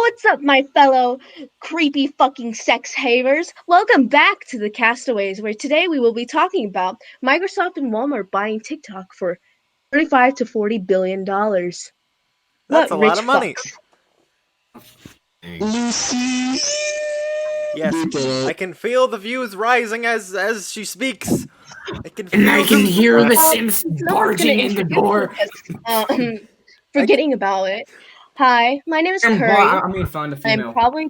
What's up, my fellow creepy fucking sex havers? Welcome back to the Castaways, where today we will be talking about Microsoft and Walmart buying TikTok for $35 to $40 billion. That's What a rich lot of money. fucks? Lucy! Yes, I can feel the views rising as she speaks. I can feel And I can them. hear the Well, Sims since no one's gonna barging in the introduce door. because, forgetting about it. Hi, my name is Curry. I mean, found a I'm female. probably,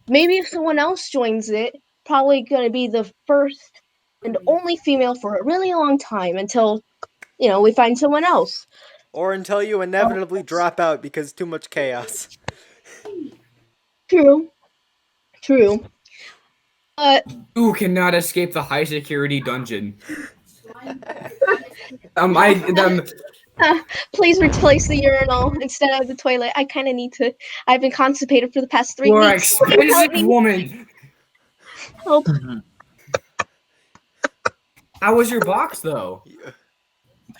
maybe if someone else joins it, probably gonna be the first and only female for a really long time until, we find someone else. Or until you inevitably drop out because too much chaos. True. But You cannot escape the high security dungeon. please replace the urinal instead of the toilet. I kind of need to. I've been constipated for the past 3 You're an weeks. Please help expensive me. woman. Help. How was your box, though?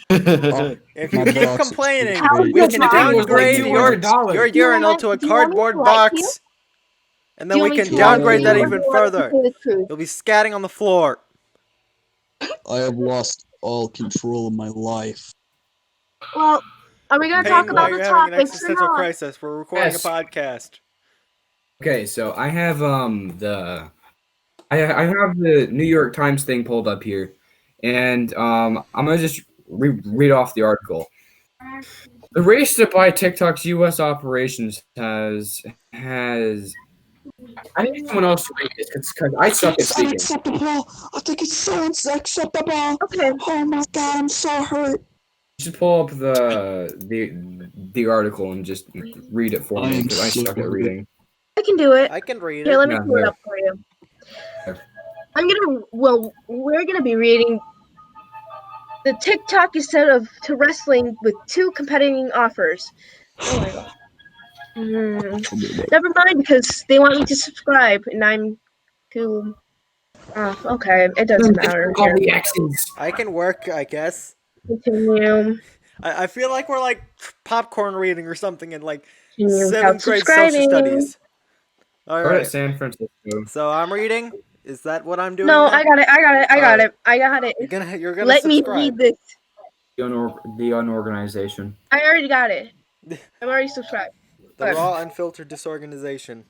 If you keep complaining, How's we your can box? downgrade It was your like $200. urinal to a Do you want me to cardboard write to you? box. And Do then you we want me can to write downgrade to that you, or even do you want me to further. say the truth? You'll be scatting on the floor. I have lost all control of my life. Well, are we gonna talk Peyton, while about you're the having an topics or existential not? crisis, we're recording Yes. a podcast. Okay, so I have I have the New York Times thing pulled up here, and I'm gonna just read off the article. The race to buy TikTok's U.S. operations has. I need someone else to read this because I suck at It's speaking. unacceptable. I think it's so unacceptable. Okay. Oh my god, I'm so hurt. You should pull up the article and just read it for me because I suck at reading. I can do it. I can read Here, it. let me Yeah, pull it there. up for you. There. We're gonna be reading. The TikTok is set up to wrestling with two competing offers. Oh my god. Never mind, because they want me to subscribe, and I'm too. Oh, okay, it doesn't matter. All Here. the X's. I can work, I guess. Continue. I feel like we're like popcorn reading or something in like Continue without 7th grade social subscribing. studies. Start at Alright, San Francisco. so I'm reading. Is that what I'm doing No, now? I got it. Alright. I got it. You're gonna Let me subscribe. read this. The unorganization. I already got it. I'm already subscribed. The raw, unfiltered disorganization.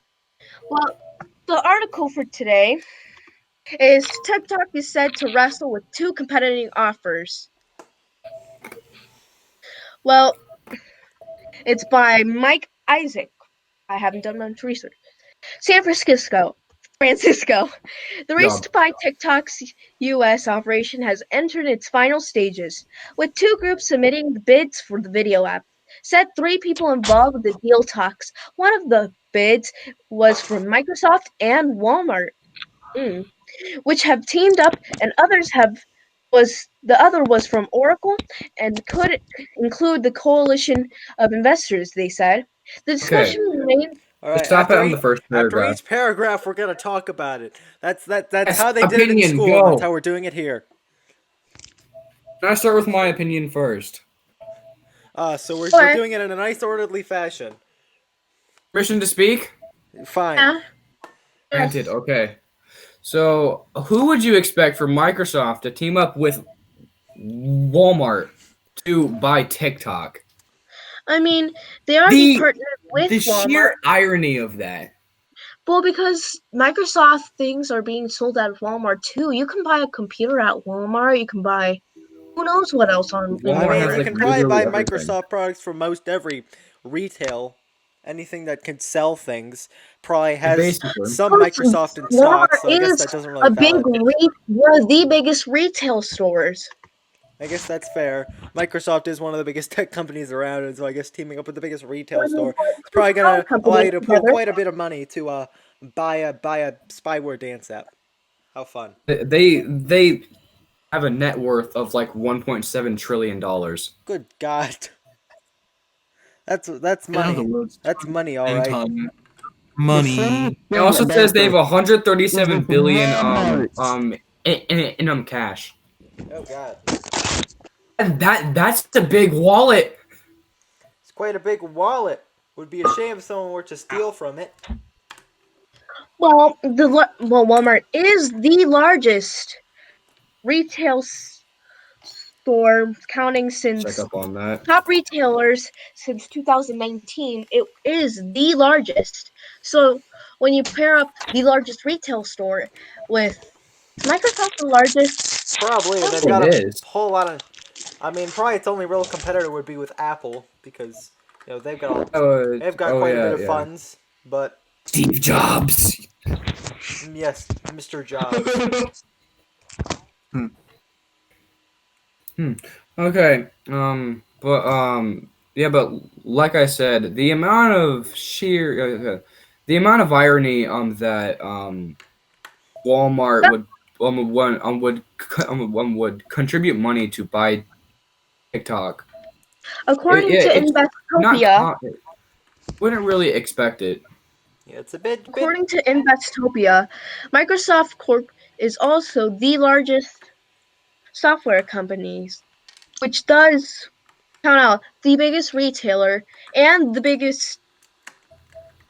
Well, the article for today is TikTok is said to wrestle with two competing offers. Well, it's by Mike Isaac. I haven't done much research. San Francisco. The race to buy TikTok's U.S. operation has entered its final stages, with two groups submitting the bids for the video app. Said 3 people involved with the deal talks. One of the bids was from Microsoft and Walmart, which have teamed up, and the other was from Oracle and could include the coalition of investors. They said the discussion remained. Alright, Stop it on the first after paragraph. each paragraph, we're gonna talk about it. That's Yes, how they did it in opinion, school. go. And that's how we're doing it here. Can I start with my opinion first? So we're Alright. doing it in a nice, orderly fashion. Permission to speak? Fine. Yeah. Granted. Okay. So, who would you expect for Microsoft to team up with Walmart to buy TikTok? I mean, they already partnered with The Walmart. sheer irony of that. Well, because Microsoft things are being sold at Walmart too. You can buy a computer at Walmart. You can buy who knows what else on Walmart I mean, has, you like, can probably buy literally everything. Microsoft products from most every retail. Anything that can sell things probably has Basically. some Microsoft in stock, so I guess is that doesn't really a big validate. one of the biggest retail stores. I guess that's fair. Microsoft is one of the biggest tech companies around, and so I guess teaming up with the biggest retail store is probably gonna allow you to pull quite a bit of money to buy a spyware dance app. How fun! They have a net worth of like $1.7 trillion. Good God, that's money. That's money, all right. Money. It also says they have 137 billion in cash. Oh God, And that's a big wallet. it's quite a big wallet. Would be a shame if someone were to steal from it. Well, Walmart is the largest retail store, counting Check since up on that. top retailers since 2019. It is the largest. So when you pair up the largest retail store with Microsoft, the largest. Probably they've It got a is. whole lot of. I mean, probably its only real competitor would be with Apple because they've got quite a bit of Yeah. funds. But Steve Jobs. yes, Mr. Jobs. Okay. Yeah, but like I said, the amount of the amount of irony that Walmart would contribute money to buy TikTok. According to It's not Investopia, wouldn't really expect it. Yeah, it's a bit. according to Investopia, Microsoft Corp is also the largest software company, which does count out the biggest retailer and the biggest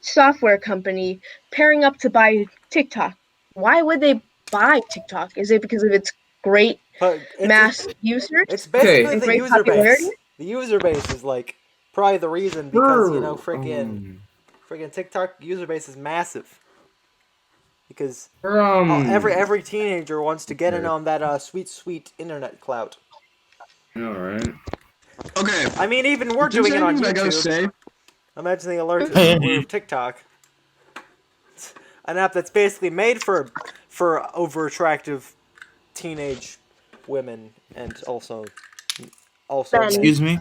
software company pairing up to buy TikTok. Why would they buy TikTok? Is it because of its great mass users? It's basically and the great user popularity? base. The user base is like probably the reason because freaking TikTok user base is massive. Because every teenager wants to get in on that sweet internet clout. All right. Okay. I mean, even we're doing it on YouTube. I gotta say. Imagine the alerts with TikTok. An app that's basically made for over attractive teenage women and also men. Excuse me?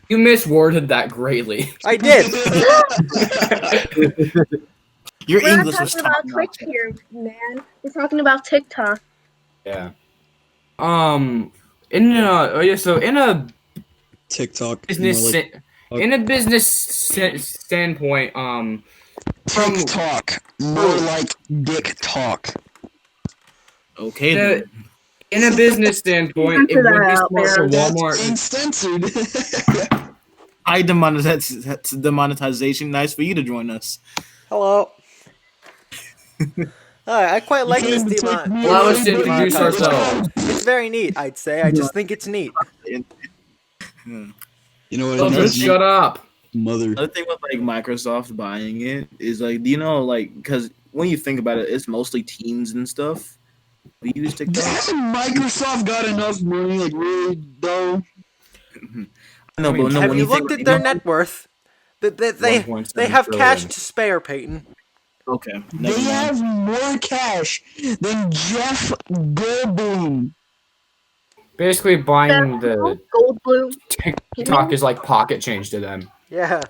You misworded that greatly. I did. Your We're English not was talking about top Twitch here, man. We're talking about TikTok. Yeah. In a TikTok. business in a business standpoint, from TikTok. More like dick talk. Okay, the, then. in a business standpoint, it Censor would be that out, smart for man. Walmart. Uncensored. I that's demonetization. Nice for you to join us. Hello. I quite like this demon. Allow us to introduce ourselves. It's very neat, I'd say. I just think it's neat. You know what? So just shut up. Mother. Another thing with like Microsoft buying it is like, do you know, like, because when you think about it, it's mostly teens and stuff. We use TikTok. Hasn't Microsoft got enough money? Like, really, though? No, but no. Have when you you think, looked at their net worth? They have 1.7 cash trillion. to spare, Peyton. Okay, They have more cash than Jeff Goldblum. Basically, buying the Goldblum. TikTok is like pocket change to them. Yeah.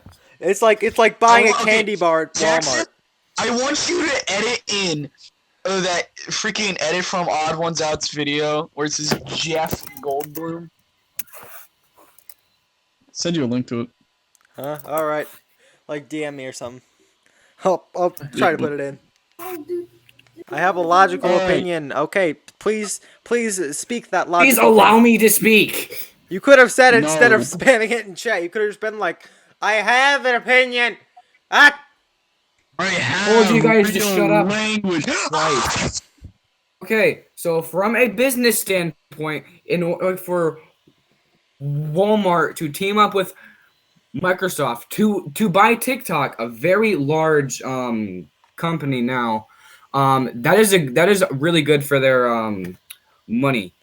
It's like buying a Okay, candy bar at Jackson, Walmart. I want you to edit in that freaking edit from Odd Ones Out's video where it says Jeff Goldblum. Send you a link to it. Huh? Alright. Like DM me or something. I'll try to put it in. I have a logical opinion. Okay, please speak that logical. Please allow me to speak. You could have said it No. instead of spamming it in chat. You could have just been like, I have an opinion. Ah! I told you guys to shut up. Language. Right. Okay, so from a business standpoint, in order for Walmart to team up with Microsoft to buy TikTok, a very large company now, that is really good for their money.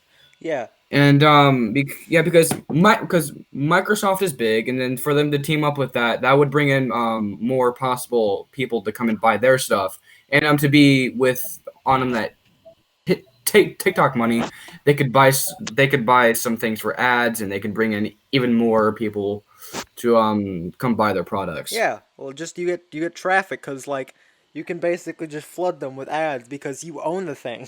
Yeah. And because Microsoft is big, and then for them to team up with that would bring in more possible people to come and buy their stuff, and to be on them that take TikTok money, they could buy some things for ads, and they can bring in even more people to come buy their products. Yeah. Well, just you get traffic because like you can basically just flood them with ads because you own the thing.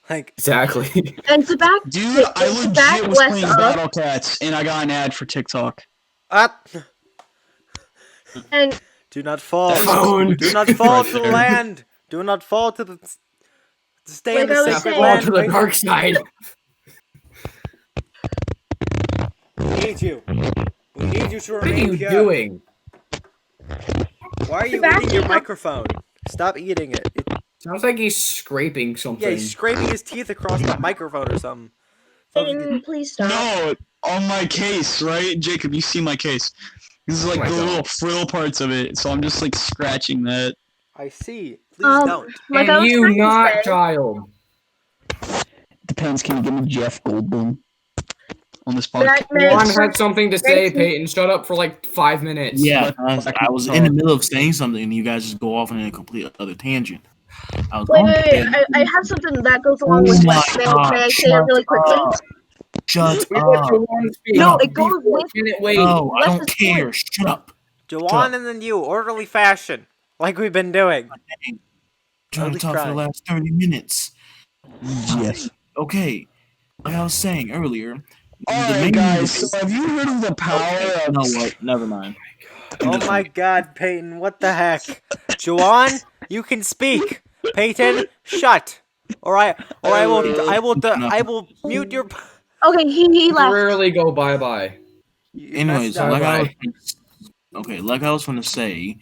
Like exactly. And to back, Dude, I to back legit was Wes playing up, Battle Cats and I got an ad for TikTok. and Do not fall. Phone. Do not fall Right to the there. land. Do not fall to the. Stay in Like I the was sacred saying- Fall land. to the dark side. We need you. We need you to What are remain you pure. doing? Why are you Back eating your up. microphone? Stop eating it. Sounds like he's scraping something. Yeah, he's scraping his teeth across the microphone or something. Peyton, please stop. No, on my case, right, Jacob? You see my case? This is like Oh my the little God. frill parts of it, so I'm just like scratching that. I see. Please don't. Like I And was you, trying to not say, child. Depends. Can you give me Jeff Goldblum? On this that podcast. Juan makes had something to say, makes me- Peyton. Shut up for like 5 minutes. Yeah, Let I was in the middle of saying something, and you guys just go off on a complete other tangent. I was Wait, going to say, I have something that goes oh along with my what. May I say it shut really quickly? up. Shut We let up. Jawan speak. No, it goes before. with. Can it wait? No, I don't Less's care. point. Shut up. Jawan and then you, orderly fashion. Like we've been doing. Trying to least talk for try. the last 30 minutes. Jeff. Okay, like I was saying earlier. Alright, guys, so have you heard of the power You of... know what? Never mind. Oh my god, Peyton, what the heck? Jawan, you can speak. Peyton, shut. I will mute your. Okay, he left. Temporarily go bye-bye. You Anyways, messed up. like I was going to say,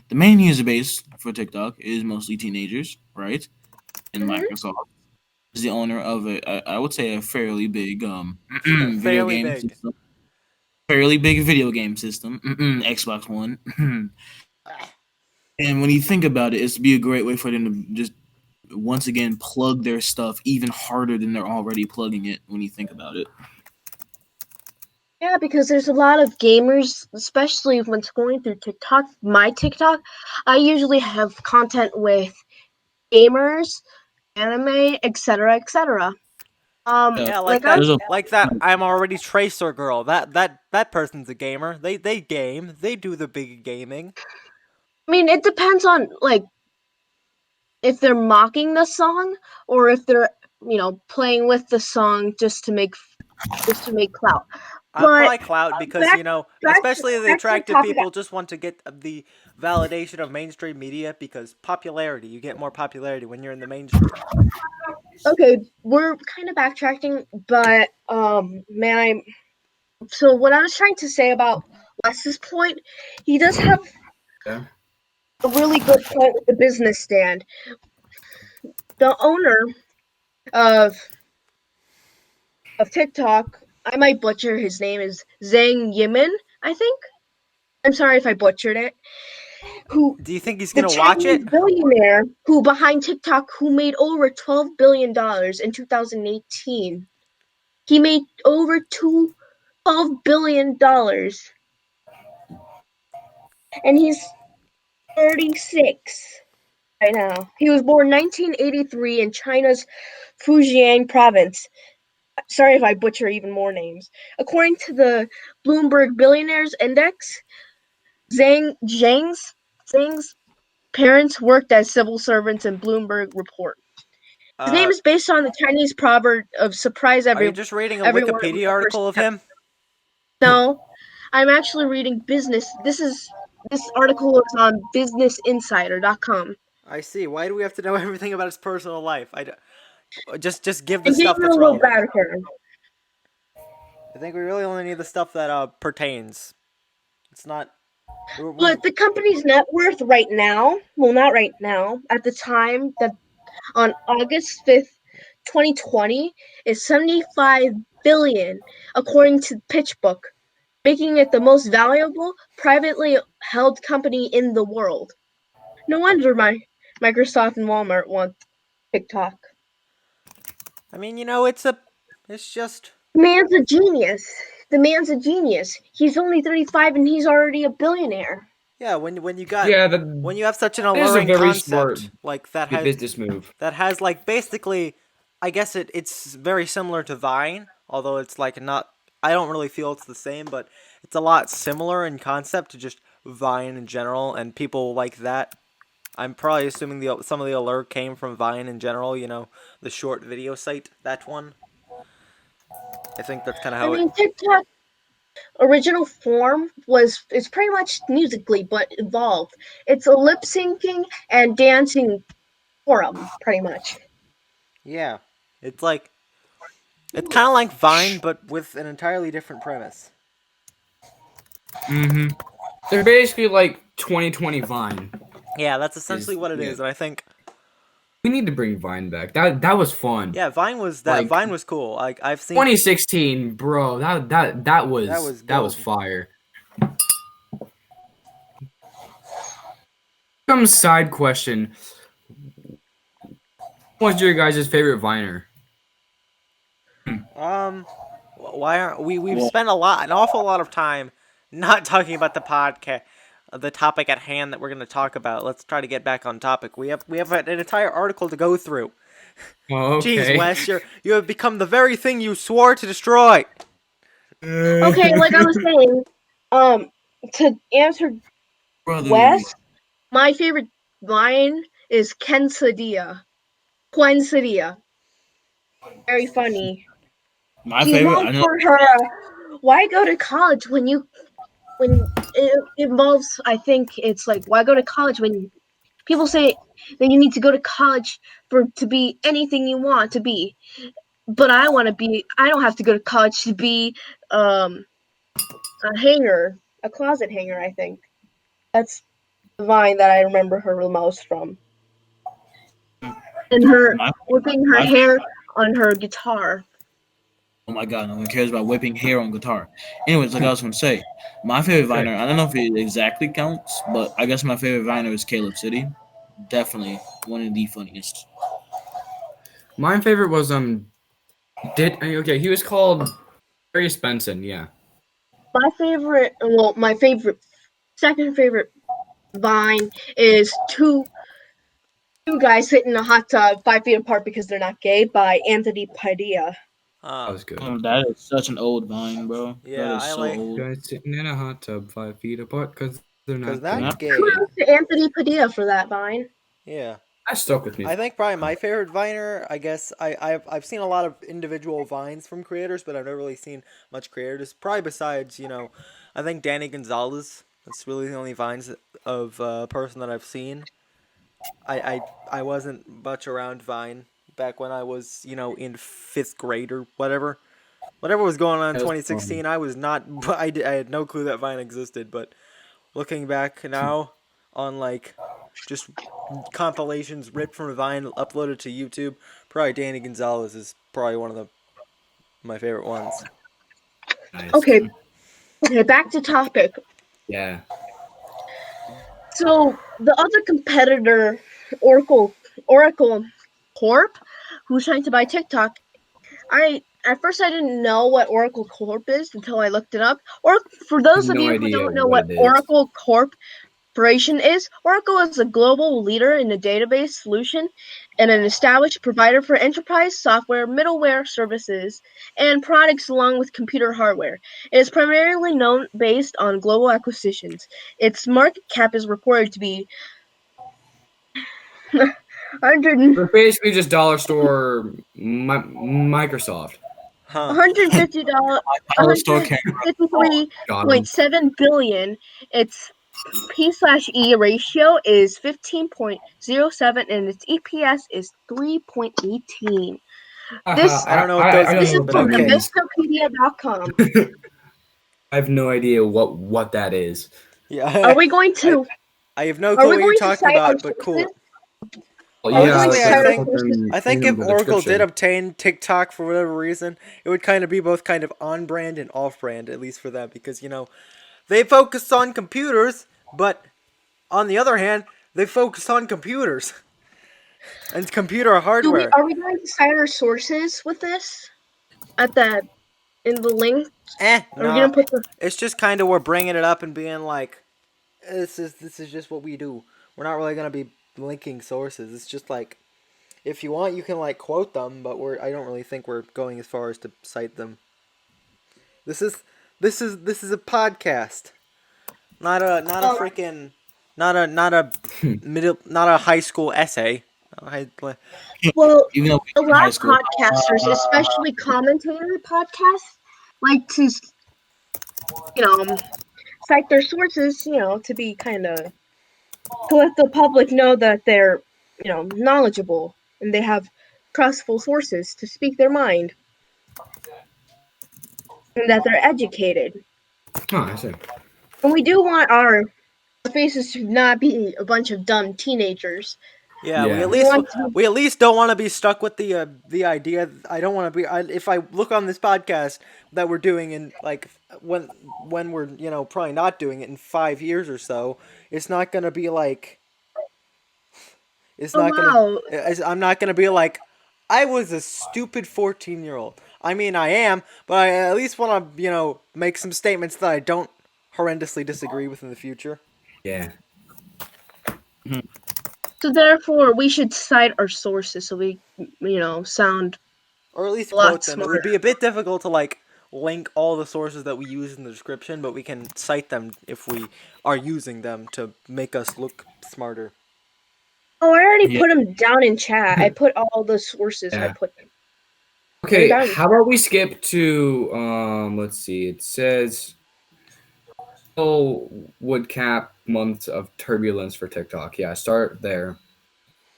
the main user base for TikTok is mostly teenagers, right? And Microsoft is the owner of I would say a fairly big video Fairly game big. system. Fairly big video game system. Xbox One. And when you think about it, it's to be a great way for them to just once again plug their stuff even harder than they're already plugging it. When you think about it. Yeah, because there's a lot of gamers, especially when scrolling through TikTok. My TikTok, I usually have content with gamers, anime, etc., etc. Yeah, Like I was, like that. I'm already Tracer girl. That person's a gamer. They game. They do the big gaming. I mean, it depends on like if they're mocking the song or if they're playing with the song just to make clout. But Probably clout because back, especially the back to the attractive topic. people just want to get the validation of mainstream media because popularity. You get more popularity when you're in the mainstream. Okay, we're kind of backtracking, but man, so what I was trying to say about Wes's point, he does have Yeah. a really good point with the business stand. The owner of TikTok, I might butcher his name, is Zhang Yimin, I think. I'm sorry if I butchered it. Who Do you think he's the gonna watch Chinese it? billionaire who behind TikTok who made over $12 billion in 2018. He made over $12 billion. And he's 36 right now. He was born 1983 in China's Fujian province. Sorry if I butcher even more names. According to the Bloomberg Billionaires Index, Zhang's parents worked as civil servants in Bloomberg report. His name is based on the Chinese proverb of surprise Are you just reading a everyone Wikipedia article of him? No, I'm actually reading business. This article is on businessinsider.com. I see. Why do we have to know everything about his personal life? Just give the And give stuff you a that's little relevant. background. I think we really only need the stuff that pertains. It's not. But the company's net worth right now, well, not right now, at the time that on August 5th, 2020, is 75 billion, according to PitchBook, making it the most valuable privately held company in the world. No wonder Microsoft and Walmart want TikTok. I mean, it's just. The man's a genius. The man's a genius. He's only 35 and he's already a billionaire. Yeah, when you That have such an is a alluring very concept smart like that business move. like basically, I guess it's very similar to Vine, although it's like not. I don't really feel it's the same, but it's a lot similar in concept to just Vine in general, and people like that. I'm probably assuming some of the allure came from Vine in general. The short video site, that one. I think that's kind of I how it. mean, TikTok original form it's pretty much musically, but evolved. It's a lip syncing and dancing forum, pretty much. Yeah, it's like it's kind of like Vine, but with an entirely different premise. They're basically like 2020 Vine. Yeah, that's essentially what it is, and I think we need to bring Vine back. That was fun. yeah, Vine was cool. Like I've seen 2016, bro. That was fire. Some side question. What's your guys' favorite Viner? Why aren't we've spent an awful lot of time not talking about the podcast, the topic at hand that we're going to talk about. Let's try to get back on topic. We have an entire article to go through. Oh, okay. Jeez, Wes, you have become the very thing you swore to destroy. Okay, like I was saying, to answer Wes, my favorite line is Quesadilla. Very funny. My favorite. I know. For her, why go to college when it involves? I think it's like, why go to college when people say that you need to go to college to be anything you want to be, but I don't have to go to college to be a closet hanger. I think that's the line that I remember her the most from, and her whipping her hair on her guitar. Oh my god, no one cares about whipping hair on guitar. Anyways, like I was gonna say, my favorite Viner, I don't know if it exactly counts, but I guess my favorite Viner is Caleb City. Definitely one of the funniest. My favorite was he was called Darius Benson, yeah. My second favorite Vine is two guys sitting in a hot tub 5 feet apart because they're not gay by Anthony Padilla. That was good. That is such an old Vine, bro. Yeah, that is old. Guys sitting in a hot tub 5 feet apart because they're not gay. Kudos to Anthony Padilla for that Vine. Yeah. That stuck with me. I think probably my favorite Viner, I guess, I've seen a lot of individual Vines from creators, but I've never really seen much creators. Probably besides, I think Danny Gonzalez. That's really the only Vines of a person that I've seen. I wasn't much around Vine back when I was, in 5th grade or whatever. Whatever was going on in 2016, I was not. I had no clue that Vine existed. But looking back now on just compilations ripped from Vine, uploaded to YouTube, probably Danny Gonzalez is probably one of my favorite ones. Nice. Okay, back to topic. Yeah. So the other competitor, Oracle Corp, who's trying to buy TikTok, at first I didn't know what Oracle Corp is until I looked it up. Or for those of you who don't know what Oracle Corporation is, Oracle is a global leader in the database solution and an established provider for enterprise software, middleware services, and products along with computer hardware. It is primarily known based on global acquisitions. Its market cap is reported to be We're basically just dollar store Microsoft. $153.7 billion. Its P/E ratio is 15.07 and its EPS is 3.18. This I don't know what those this is mean, but from okay. Investopedia.com. I have no idea what that is. Yeah. Are we going to? I have no clue what you're talking about, but cool. Honestly, I think if Oracle did obtain TikTok for whatever reason, it would kind of be both kind of on-brand and off-brand, at least for them, because, they focus on computers, but on the other hand, they focus on computers and computer hardware. Are we going to cite our sources with this? In the link? No. It's just kind of we're bringing it up and being like, this is just what we do. We're not really going to be linking sources. It's just like, if you want, you can quote them, but I don't really think we're going as far as to cite them. This is a podcast, not a freaking not a high school essay. Well, a lot of podcasters, especially commentary podcasts, like to cite their sources, to be kind of to let the public know that they're knowledgeable and they have trustful sources to speak their mind and that they're educated. Oh, I see. And we do want our Our faces should not be a bunch of dumb teenagers. Yeah, Yeah. we at least don't want to be stuck with the idea. I don't want to be. If I look on this podcast that we're doing in like when we're probably not doing it in 5 years or so, it's not gonna be like it's Oh not gonna. wow. I'm not gonna be like I was a stupid 14-year-old. I mean, I am, but I at least want to make some statements that I don't horrendously disagree with in the future. Yeah. So therefore, we should cite our sources so we, sound Or at least a lot quote them. It would be a bit difficult to like link all the sources that we use in the description, but we can cite them if we are using them to make us look smarter. Oh, I already Yeah. put them down in chat. I put all the sources. I Yeah. put them. Okay, They're done. how about we skip to let's see. It says would cap months of turbulence for TikTok. Yeah, start there.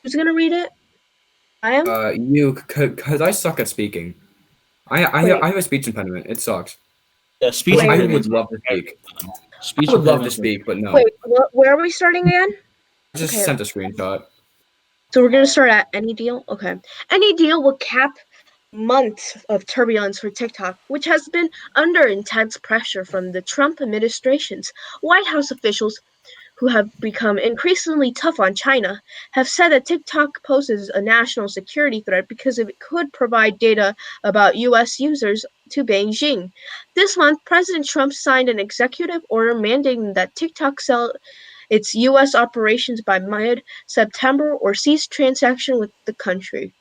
Who's gonna read it? I am. You, cause I suck at speaking. I Wait. have a speech impediment. It sucks. Yeah, speech Wait. I impediments. would love to speak. Speech I would love to impediments. speak, but no. Wait, where are we starting again? I just okay. sent a screenshot. So we're gonna start at any deal. Okay, any deal will cap months of turbulence for TikTok, which has been under intense pressure from the Trump administration's White House officials, who have become increasingly tough on China, have said that TikTok poses a national security threat because it could provide data about U.S. users to Beijing. This month, President Trump signed an executive order mandating that TikTok sell its U.S. operations by mid-September or cease transaction with the country.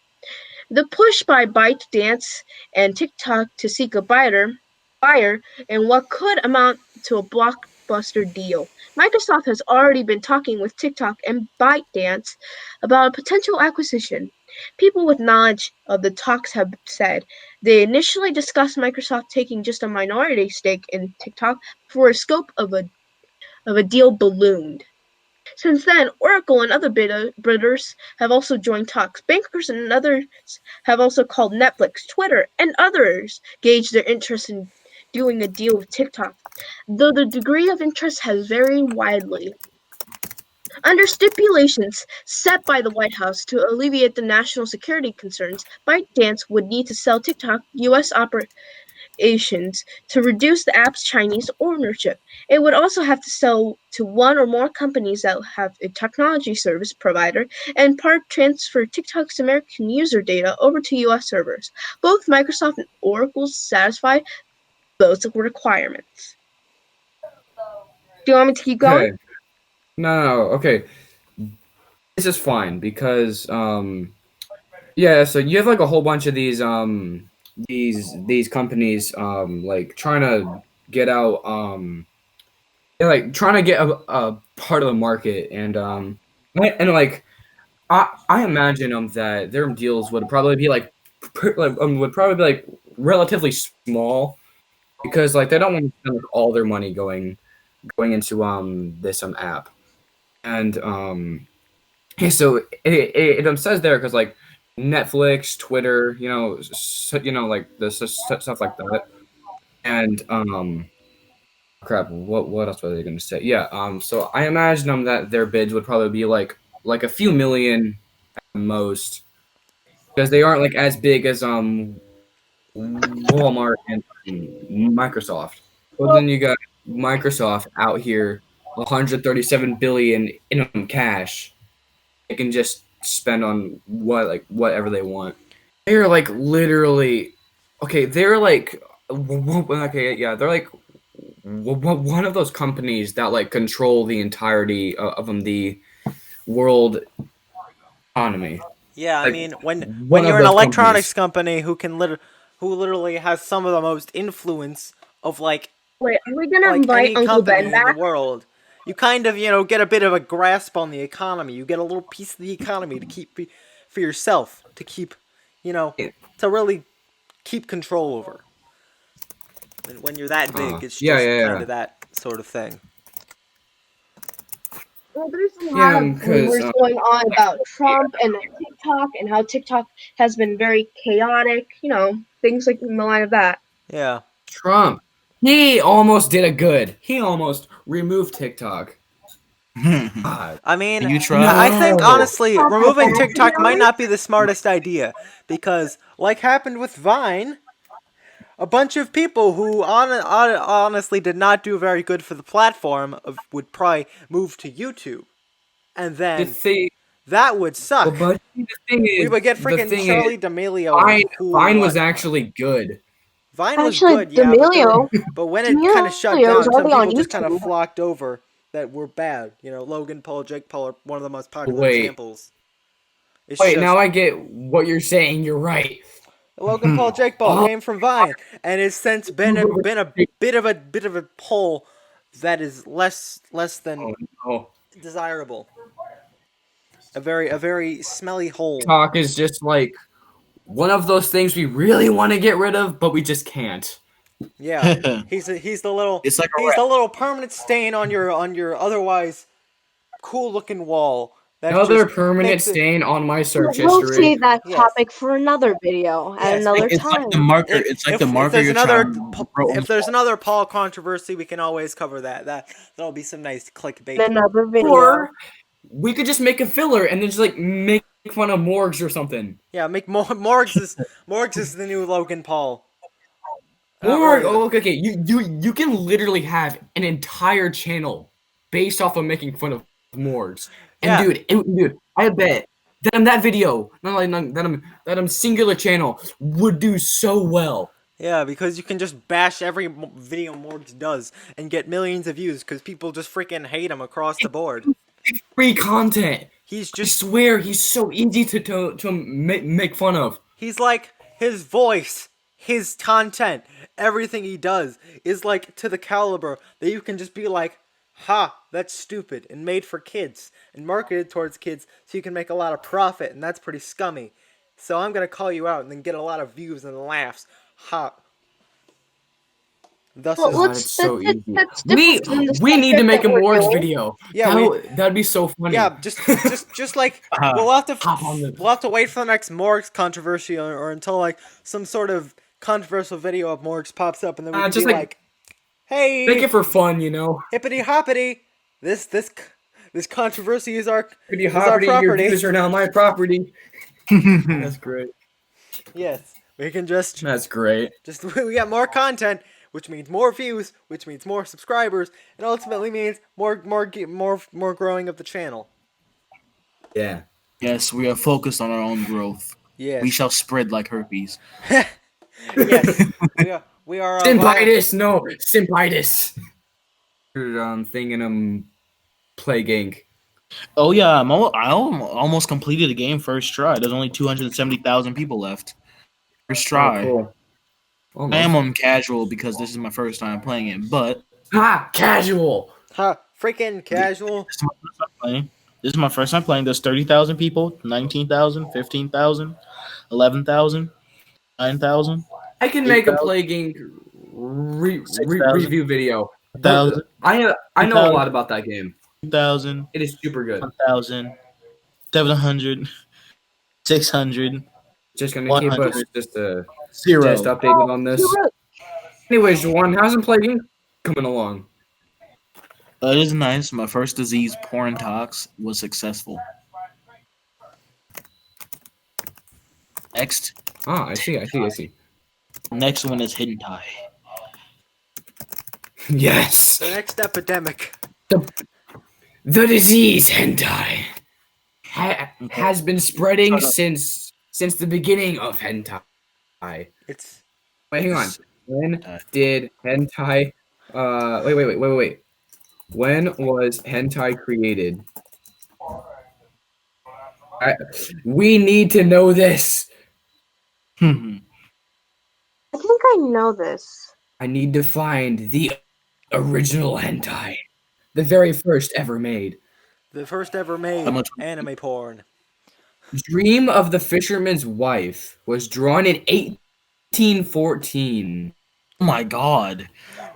The push by ByteDance and TikTok to seek a buyer in what could amount to a blockbuster deal. Microsoft has already been talking with TikTok and ByteDance about a potential acquisition. People with knowledge of the talks have said they initially discussed Microsoft taking just a minority stake in TikTok before a scope of a deal ballooned. Since then, Oracle and other bidders have also joined talks. Bankers and others have also called Netflix, Twitter, and others gauge their interest in doing a deal with TikTok, though the degree of interest has varied widely. Under stipulations set by the White House to alleviate the national security concerns, ByteDance would need to sell TikTok U.S. operations to reduce the app's Chinese ownership. It would also have to sell to one or more companies that have a technology service provider and part transfer TikTok's American user data over to US servers. Both Microsoft and Oracle satisfy both requirements. Do you want me to keep going? Okay. No, okay. This is fine because yeah, so you have like a whole bunch of these companies like trying to get out yeah, like trying to get a part of the market and like I imagine that their deals would probably be like would probably be like relatively small because like they don't want to spend like, all their money going into this app and yeah, so it says there because like Netflix, Twitter, like the stuff like that, and crap, what else were they going to say? Yeah, so I imagine that their bids would probably be like a few million at most because they aren't like as big as Walmart and Microsoft. Well, then you got Microsoft out here, 137 billion in cash. They can just spend on whatever they want. They're like literally okay. They're like okay, yeah. They're like one of those companies that like control the entirety of the world economy. Yeah, I Like, mean, one when of you're an those electronics companies. company who literally has some of the most influence of Wait, are we gonna like invite any Uncle Ben company in the back? world, you kind of get a bit of a grasp on the economy. You get a little piece of the economy to keep for yourself, to keep to really keep control over. And when you're that big, it's Yeah, just yeah, kind yeah. of that sort of thing. Well, there's a lot Yeah, of because rumors going on about Trump and TikTok and how TikTok has been very chaotic, things like in the line of that. Yeah. Trump, he almost did a good. He almost removed TikTok. God. I mean, You try? I think No. honestly, removing TikTok might not be the smartest idea because, like happened with Vine, a bunch of people who honestly did not do very good for the platform would probably move to YouTube, and The then thing, that would suck. but the thing We would get is, the freaking thing Charlie is, D'Amelio. Vine was actually good. Vine was Actually, good, yeah, D'Amelio but when it kind of shut is down, some already on people just kind of YouTube. flocked over that were bad. You know, Logan Paul, Jake Paul are one of the most popular Wait. examples. It's Wait, just, now I get what you're saying. You're right. Logan Paul, Jake Paul Oh. came from Vine, and has since been a bit of a pull that is less than Oh, desirable. A very smelly hole. TikTok is just like one of those things we really want to get rid of, but we just can't. Yeah, he's the little It's like a the little permanent stain on your otherwise cool looking wall. That Another just permanent makes it- stain on my search We'll history. save that Yes. topic for another video at Yes, another It's time. like the marker. If- It's like if- the if marker there's you're another trying to if there's another Paul controversy, we can always cover that. That'll be some nice clickbait. Another video. Or we could just make a filler and then just like make fun of morgues or something. Yeah, make Morgs is the new Logan Paul. Morgue. Or- Oh, okay. You can literally have an entire channel based off of making fun of morgues. And Yeah. dude, I bet that video, that singular channel would do so well. Yeah, because you can just bash every video Morgs does and get millions of views because people just freaking hate him across the board. Free content. He's I just swear he's so easy to make fun of. he's like his voice, his content, everything he does is like to the caliber that you can just be like, ha, that's stupid and made for kids and marketed towards kids so you can make a lot of profit, and that's pretty scummy. So I'm gonna call you out and then get a lot of views and laughs. Ha. Thus Well, is God, let's- it's so that's- easy. that's We different than the we need to subject make a that we're morgues doing. video. Yeah, That'd be so funny. yeah, just like we'll have to wait for the next Morgs controversy or until like some sort of controversial video of Morgs pops up, and then we can just be like- like, hey, Make it for fun, you know. hippity hoppity, this controversy is our Pretty is our hoppity, your property. views are now my property. That's great. Yes, we can just That's great. we got more content, which means more views, which means more subscribers, and ultimately means more growing of the channel. Yeah. Yes, we are focused on our own growth. Yes, We shall spread like herpes. yes, we are. Simpitis, no, Simpitis. Thinking plaguing. Oh yeah, I almost completed the game first try. There's only 270,000 people left. First try. Oh, cool. I am on casual because this is my first time playing it, but Casual. Ha! Freaking casual. this is my first time playing. This is my first time playing. There's 30,000 people, 19,000, 15,000, 11,000, 9,000, I can make a 8,000. plaguing 6,000. review video. 1,000, I know a 2,000. lot about that game. 2,000, It is super good. 1,000, 700, 600, Just gonna keep us 100. just 0. updated on this. Anyways, Jawan, how's the plaguing coming along? It is nice. My first disease, porn tox, was successful. Next I see. Next one is hentai. Yes. The next epidemic. The disease hentai has been spreading since the beginning of hentai. It's Wait, hang on. When did hentai? Wait. When was hentai created? We need to know this. I think I know this. I need to find the original hentai, the very first ever made. the first ever made How much- anime porn. Dream of the Fisherman's Wife was drawn in 1814. Oh my god.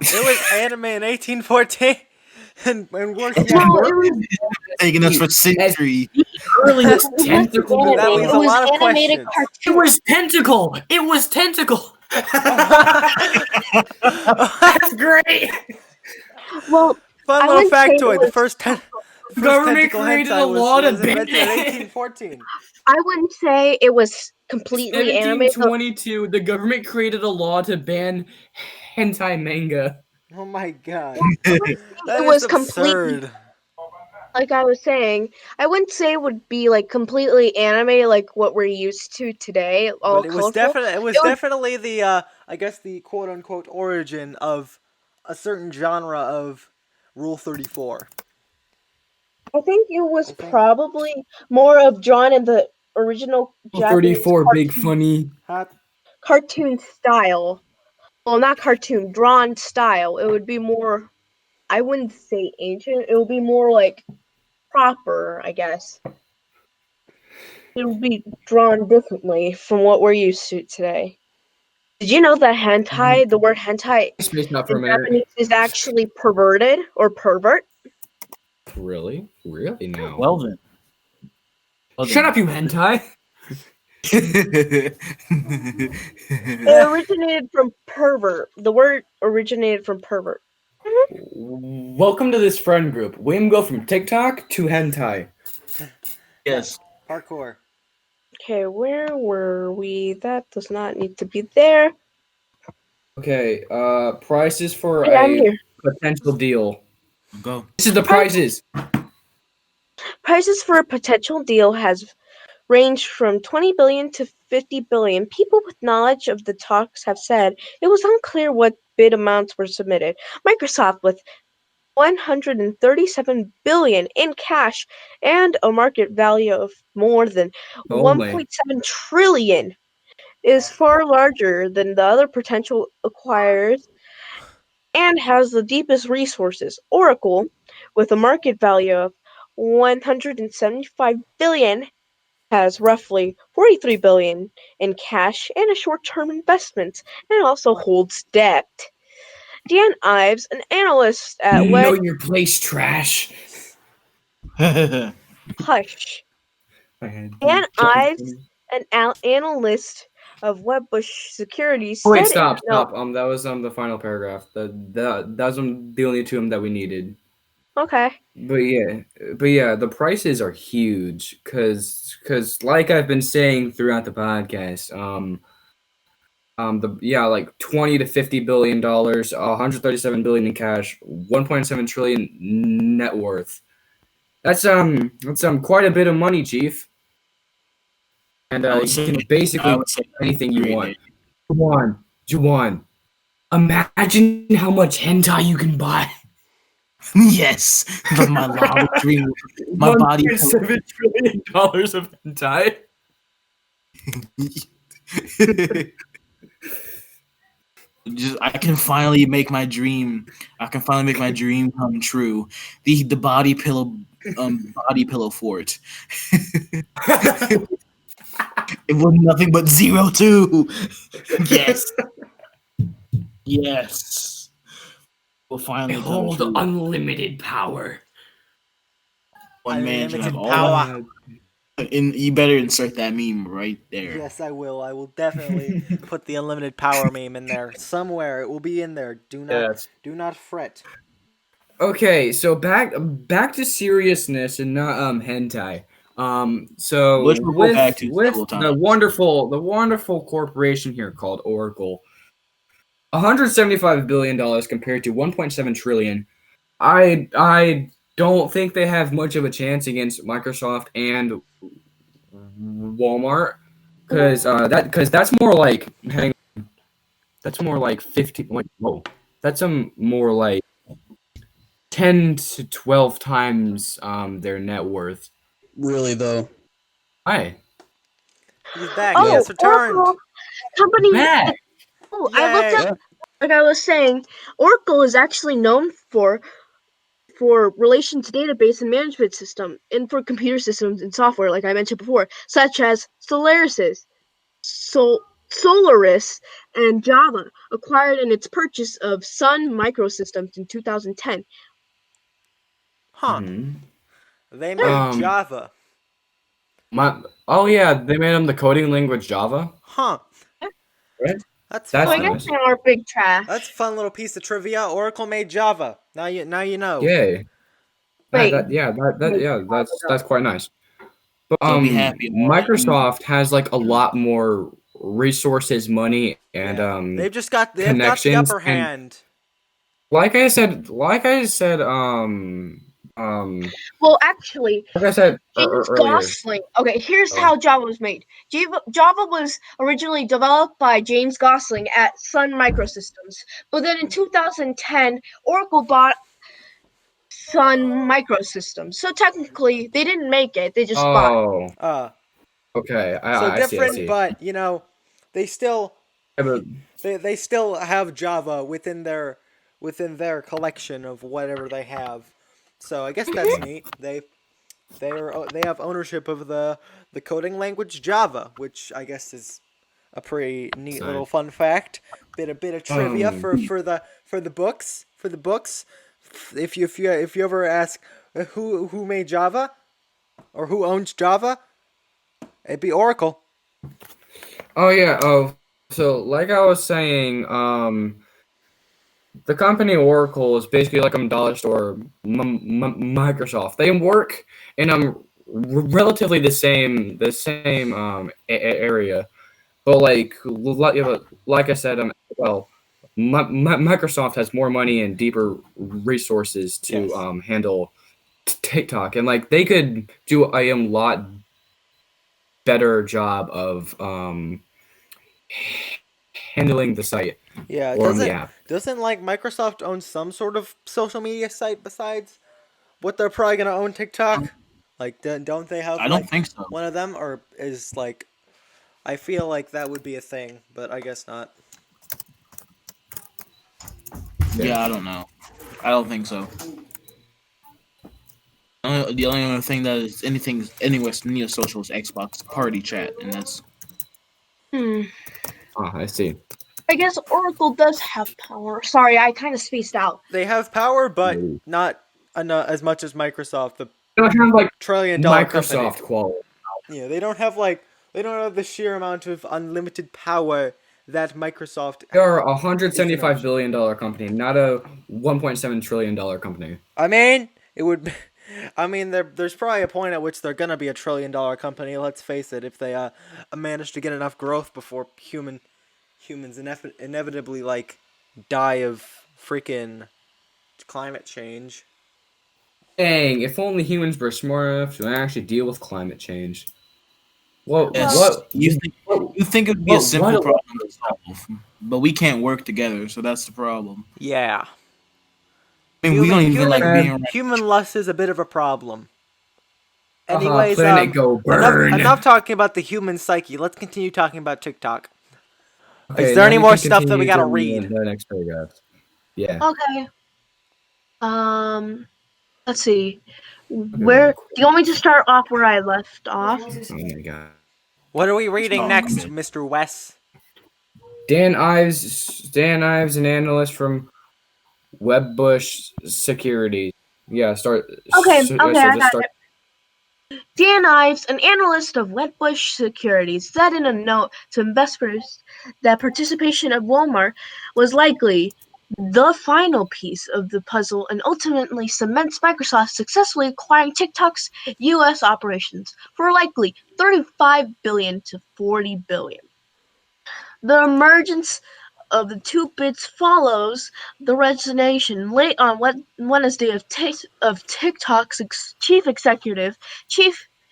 It was anime in 1814 and worked. No, it was Taking us for centuries. Earliest tentacle. animated. That It leaves a was lot of animated questions. It was tentacle. It was tentacle. That's great. Well, Fun I little would say factoid: it the was- first First government tentacle created hentai a law to was ban invented in it. 1814. I wouldn't say it was completely animated. 1722, the government created a law to ban hentai manga. Oh my god. It That is was completely, absurd. like I was saying, I wouldn't say it would be like completely anime like what we're used to today, all But it was colorful. definitely the I guess the quote unquote origin of a certain genre of Rule 34. I think it was I think. probably more of drawn in the original Japanese 34, big funny. cartoon style. Well, not cartoon, drawn style. It would be more, I wouldn't say ancient. It would be more like proper, I guess. It would be drawn differently from what we're used to today. Did you know that hentai, the word hentai Space out for a in minute. Japanese is actually perverted or pervert? Really? Really now? Well then. Shut up, you hentai! It originated from pervert. The word originated from pervert. Welcome to this friend group. We go from TikTok to hentai. Yes. Parkour. Okay, where were we? That does not need to be there. Okay, prices for Yeah, I'm a here. potential deal. Go. This is the prices. Prices for a potential deal has ranged from 20 billion to 50 billion. People with knowledge of the talks have said it was unclear what bid amounts were submitted. Microsoft with 137 billion in cash and a market value of more than Only. 1.7 trillion is far larger than the other potential acquirers and has the deepest resources. Oracle, with a market value of 175 billion, has roughly 43 billion in cash and a short-term investments and also holds debt. Dan Ives, an analyst at Know Web your place, trash. Hush. Dan Ives, an analyst of Webbush Securities, Oh, wait, said in stop. That was the final paragraph. That was the only two that we needed. Okay. But yeah, the prices are huge because like I've been saying throughout the podcast, like 20 to 50 billion dollars, 137 billion in cash, 1.7 trillion net worth. That's quite a bit of money, Chief. And you can basically do anything you want. Jawan, imagine how much hentai you can buy. Yes. But my lava dream. My body. $1.7 trillion of hentai. I can finally make my dream. I can finally make my dream come true. The body pillow fort. It was nothing but 02. Yes. Yes. Will finally come Behold true. unlimited power. One man should have Unlimited all. power. You better insert that meme right there. Yes, I will. I will definitely put the unlimited power meme in there somewhere. It will be in there. Do not fret. Okay, so back to seriousness and not hentai. So Which we'll go back to with several the times. wonderful corporation here called Oracle, $175 billion compared to 1.7 trillion. I don't think they have much of a chance against Microsoft and Walmart because that's more like that's more like 15. Wait, whoa, that's more like 10 to 12 times their net worth. Really though. Hi. He's back. Oh, He has returned. Oracle company. Matt. Oh, I looked Yay. up. Like I was saying, Oracle is actually known for relations database and management system and for computer systems and software, like I mentioned before, such as Solaris, Solaris, and Java, acquired in its purchase of Sun Microsystems in 2010. Huh. Mhm. They made Java. They made them the coding language Java. Huh. Right? That's That's So I fun. guess they are big trash. That's a fun little piece of trivia. Oracle made Java. Now you know. Yay. That's quite nice. But So be happy. Microsoft has like a lot more resources, money, and they've got the connections. upper And hand. like I said, Well, actually, James earlier. Gosling. Okay, here's how Java was made. Java was originally developed by James Gosling at Sun Microsystems, but then in 2010, Oracle bought Sun Microsystems. So technically, they didn't make it; they just bought it. Oh, okay. So I see. I different, see. but they still Yeah, but they still have Java within their collection of whatever they have. So I guess that's neat. They have ownership of the coding language Java, which I guess is a pretty neat little fun fact. A bit of trivia for the books. If you ever ask who made Java or who owns Java, it'd be Oracle. Oh yeah. Oh, so like I was saying, the company Oracle is basically like a dollar store, Microsoft. They work in relatively the same area, but like I said, Microsoft has more money and deeper resources to Yes. handle TikTok, and like they could do a lot better job of handling the site Yeah, or the app. doesn't like Microsoft own some sort of social media site besides what they're probably gonna own TikTok? Like, don't they have I don't think so. one of them, or is like, I feel like that would be a thing, but I guess not. Yeah, I don't know. I don't think so. The only other thing that is anything anywhere near social is Xbox Party Chat, and that's Hmm. Oh, I see. I guess Oracle does have power. Sorry, I kind of spaced out. They have power, but not as much as Microsoft, the They don't have like trillion-dollar Microsoft company. quality. Yeah, they don't have the sheer amount of unlimited power that Microsoft. They are a $175 billion company, not a $1.7 trillion company. I mean, it would. I mean, there's probably a point at which they're gonna be a $1 trillion company. Let's face it. If they manage to get enough growth before humans inevitably die of freaking climate change. Dang! If only humans were smart enough to actually deal with climate change. yes. You think it would be a simple problem to solve, but we can't work together, so that's the problem. Yeah. I mean, we don't even like being around. Human lust is a bit of a problem. Anyways, planet go burn. enough talking about the human psyche. Let's continue talking about TikTok. Okay, is there any now you more can stuff that we continue gotta to read? The next paragraph. Yeah. Okay. Let's see. Where do you want me to start off where I left off? Oh my god. What are we reading Oh, next, man. Mr. Wes? Dan Ives, an analyst from Webbush Security. Yeah, start. Okay, So I just got start. it. Dan Ives, an analyst of Webbush Securities, said in a note to investors that participation of Walmart was likely the final piece of the puzzle and ultimately cements Microsoft successfully acquiring TikTok's U.S. operations for likely $35 billion to $40 billion. The emergence of the two bids follows the resignation late on Wednesday of TikTok's chief executive,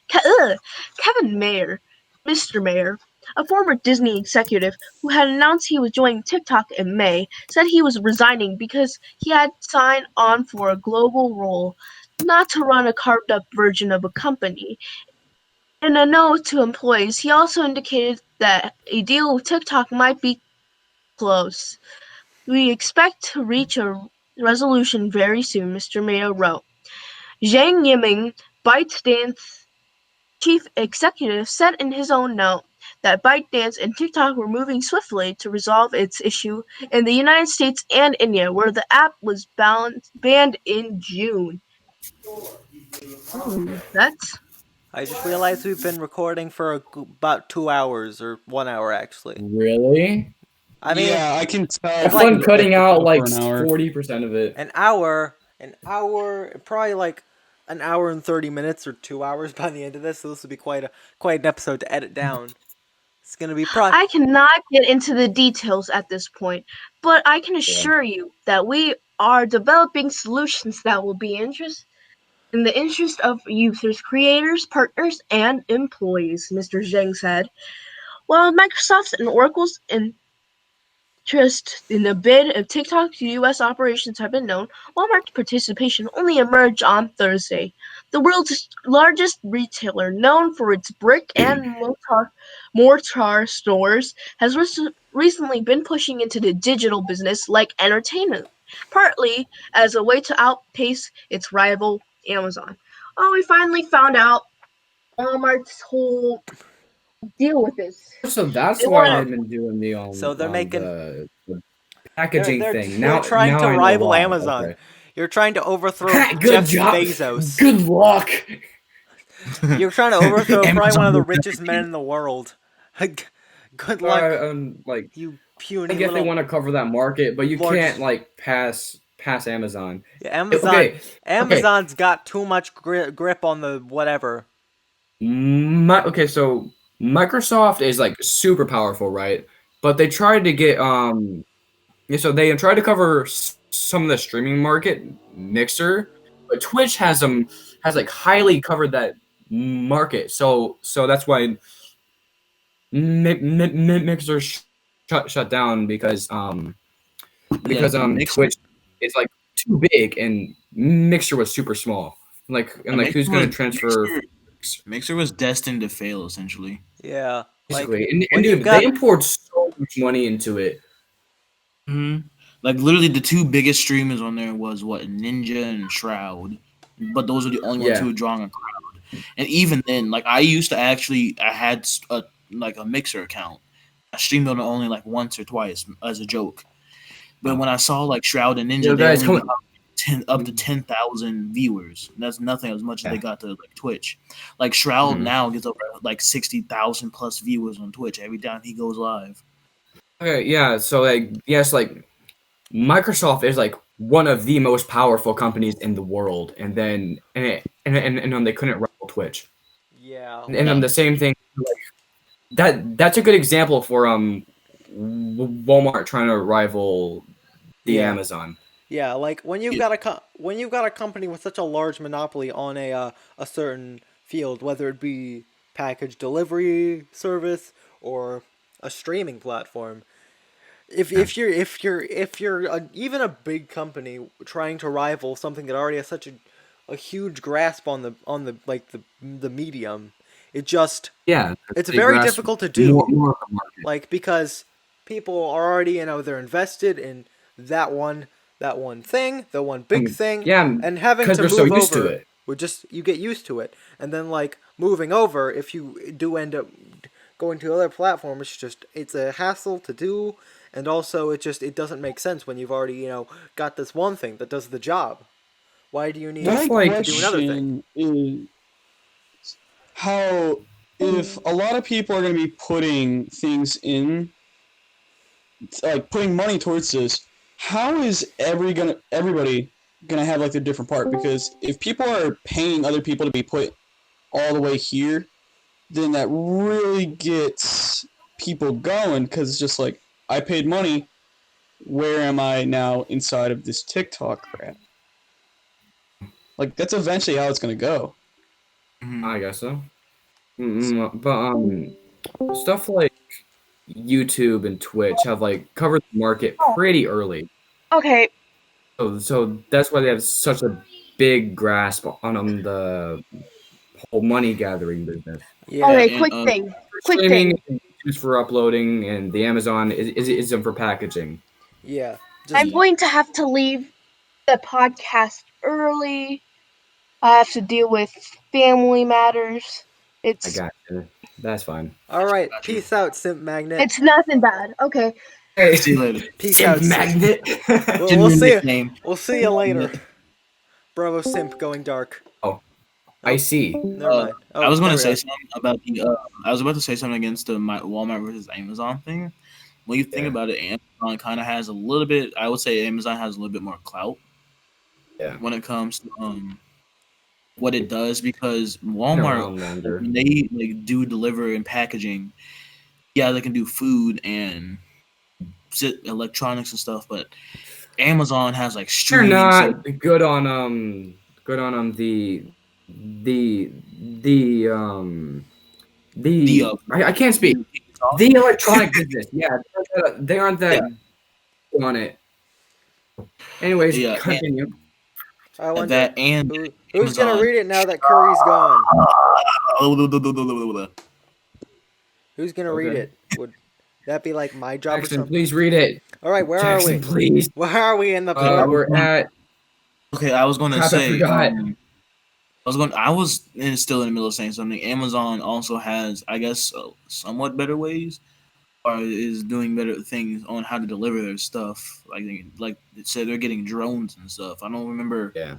Kevin Mayer, Mr. Mayer, a former Disney executive who had announced he was joining TikTok in May, said he was resigning because he had signed on for a global role, not to run a carved-up version of a company. In a note to employees, he also indicated that a deal with TikTok might be close. We expect to reach a resolution very soon, Mr. Mayo wrote. Zhang Yiming, ByteDance chief executive, said in his own note that ByteDance and TikTok were moving swiftly to resolve its issue in the United States and India, where the app was banned in June. That's... I just realized we've been recording for about 2 hours, or 1 hour actually. Really? I mean, yeah, I can tell. Have fun cutting out like an hour. 40% of it. an hour, probably an hour and 30 minutes or 2 hours by the end of this, so this will be quite an episode to edit down. It's gonna be I cannot get into the details at this point, but I can Yeah. assure you that we are developing solutions that will be in the interest of users, creators, partners, and employees, Mr. Zhang said. While Microsoft's and Oracle's interest in the bid of TikTok's U.S. operations have been known, Walmart's participation only emerged on Thursday. The world's largest retailer, known for its brick and mortar stores, has recently been pushing into the digital business like entertainment, partly as a way to outpace its rival Amazon. Oh, we finally found out Walmart's whole deal with this. So that's They why want they've been doing So they're making the packaging thing. they're trying to I know rival why. Amazon. Okay. You're trying to overthrow Good Jeff job. Bezos. Good luck. You're trying to overthrow probably Amazon one of the will richest never men in the world. Good luck, Like you I puny get they little. want to cover that market, but you large- can't like pass Amazon. Yeah, Amazon. Okay. Amazon's got too much grip on the whatever. Okay, so Microsoft is like super powerful, right? But they tried to get so they tried to cover some of the streaming market, Mixer, but Twitch has like highly covered that market. So that's why Mixer shut down because Mixer- Twitch is like too big and Mixer was super small. Like who's gonna transfer? Mixer was destined to fail, essentially. Yeah, like Basically, when and you've dude, got they poured so much money into it. Like literally, the two biggest streamers on there was what Ninja and Shroud, but those are the only ones Yeah. who were drawing a crowd. And even then, like I used to I had a Mixer account. I streamed on it only like once or twice as a joke. But when I saw like Shroud and Ninja, Yo, they guys, only come got up to 10,000 viewers. That's nothing as much as they Yeah. got to like Twitch. Like Shroud now gets over like 60,000 plus viewers on Twitch every time he goes live. Okay, yeah. So like, yes, like Microsoft is like one of the most powerful companies in the world, and then they couldn't rival Twitch. yeah, And then the same thing, like, that's a good example for Walmart trying to rival the Yeah. Amazon. yeah, like when you've got a company with such a large monopoly on a certain field, whether it be package delivery service or a streaming platform. If you're even a big company trying to rival something that already has such a huge grasp on the medium, it's very difficult to do. More of the market. Like because people are already they're invested in that one thing, the one big thing, Yeah, and having 'cause to they're move so used to over it. would just you get used to it, and then like moving over, if you do end up going to other platforms, it's a hassle to do, and also it doesn't make sense when you've already got this one thing that does the job. Why do you need That's My like- to do another thing? question is how, if a lot of people are going to be putting things in, like putting money towards this, how is everybody gonna have like their different part? Because if people are paying other people to be put all the way here, then that really gets people going, because it's just like, I paid money, where am I now inside of this TikTok crap? Like, that's eventually how it's gonna go. I guess so. But stuff like YouTube and Twitch have like covered the market pretty early. Okay, So that's why they have such a big grasp on the whole money gathering business. Yeah. okay, and, quick Streaming thing. is for uploading, and the Amazon is for packaging. Yeah. I'm going to have to leave the podcast early. I have to deal with family matters. I got you. That's fine. All right. Peace out, Simp Magnet. It's nothing bad. Okay. Hey, See you later. Peace Simp out, Simp. magnet. We'll see you. Nickname. We'll see you later. Bravo Simp going dark. I see. Never mind. I was going there to say we something about the. I was about to say something against the Walmart versus Amazon thing. When you think Yeah. about it, Amazon kind of has a little bit. I would say Amazon has a little bit more clout. Yeah. When it comes to what it does because Been Walmart, around longer. when they like do deliver and packaging, yeah, they can do food and electronics and stuff, but Amazon has like They're streaming service. not the the um The I can't speak. The electronic business. Yeah, they aren't that yeah, good on it. Anyways, yeah, continue. I wonder that and who's gonna Amazon. read it now that Curry's gone. Yeah, Who's gonna read Okay. it? Would that be like my job or Jackson, something? please read it. All right, where are Jackson, we? please. Where are we in the plot? We're at. okay, I was gonna Crap, I say, forgot. I was still in the middle of saying something. Amazon also has, I guess, somewhat better ways, or is doing better things on how to deliver their stuff. Like it said, they're getting drones and stuff. I don't remember Yeah.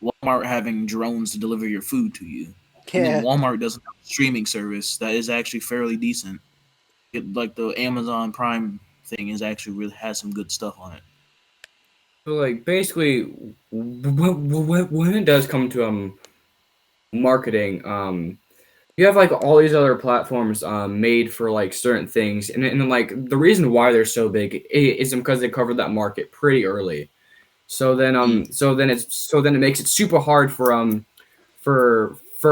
Walmart having drones to deliver your food to you. And then Yeah. Walmart doesn't have a streaming service that is actually fairly decent. Like the Amazon Prime thing is actually really has some good stuff on it. So like basically, when it does come to marketing, you have like all these other platforms made for like certain things, and like the reason why they're so big is because they covered that market pretty early. So then it makes it super hard for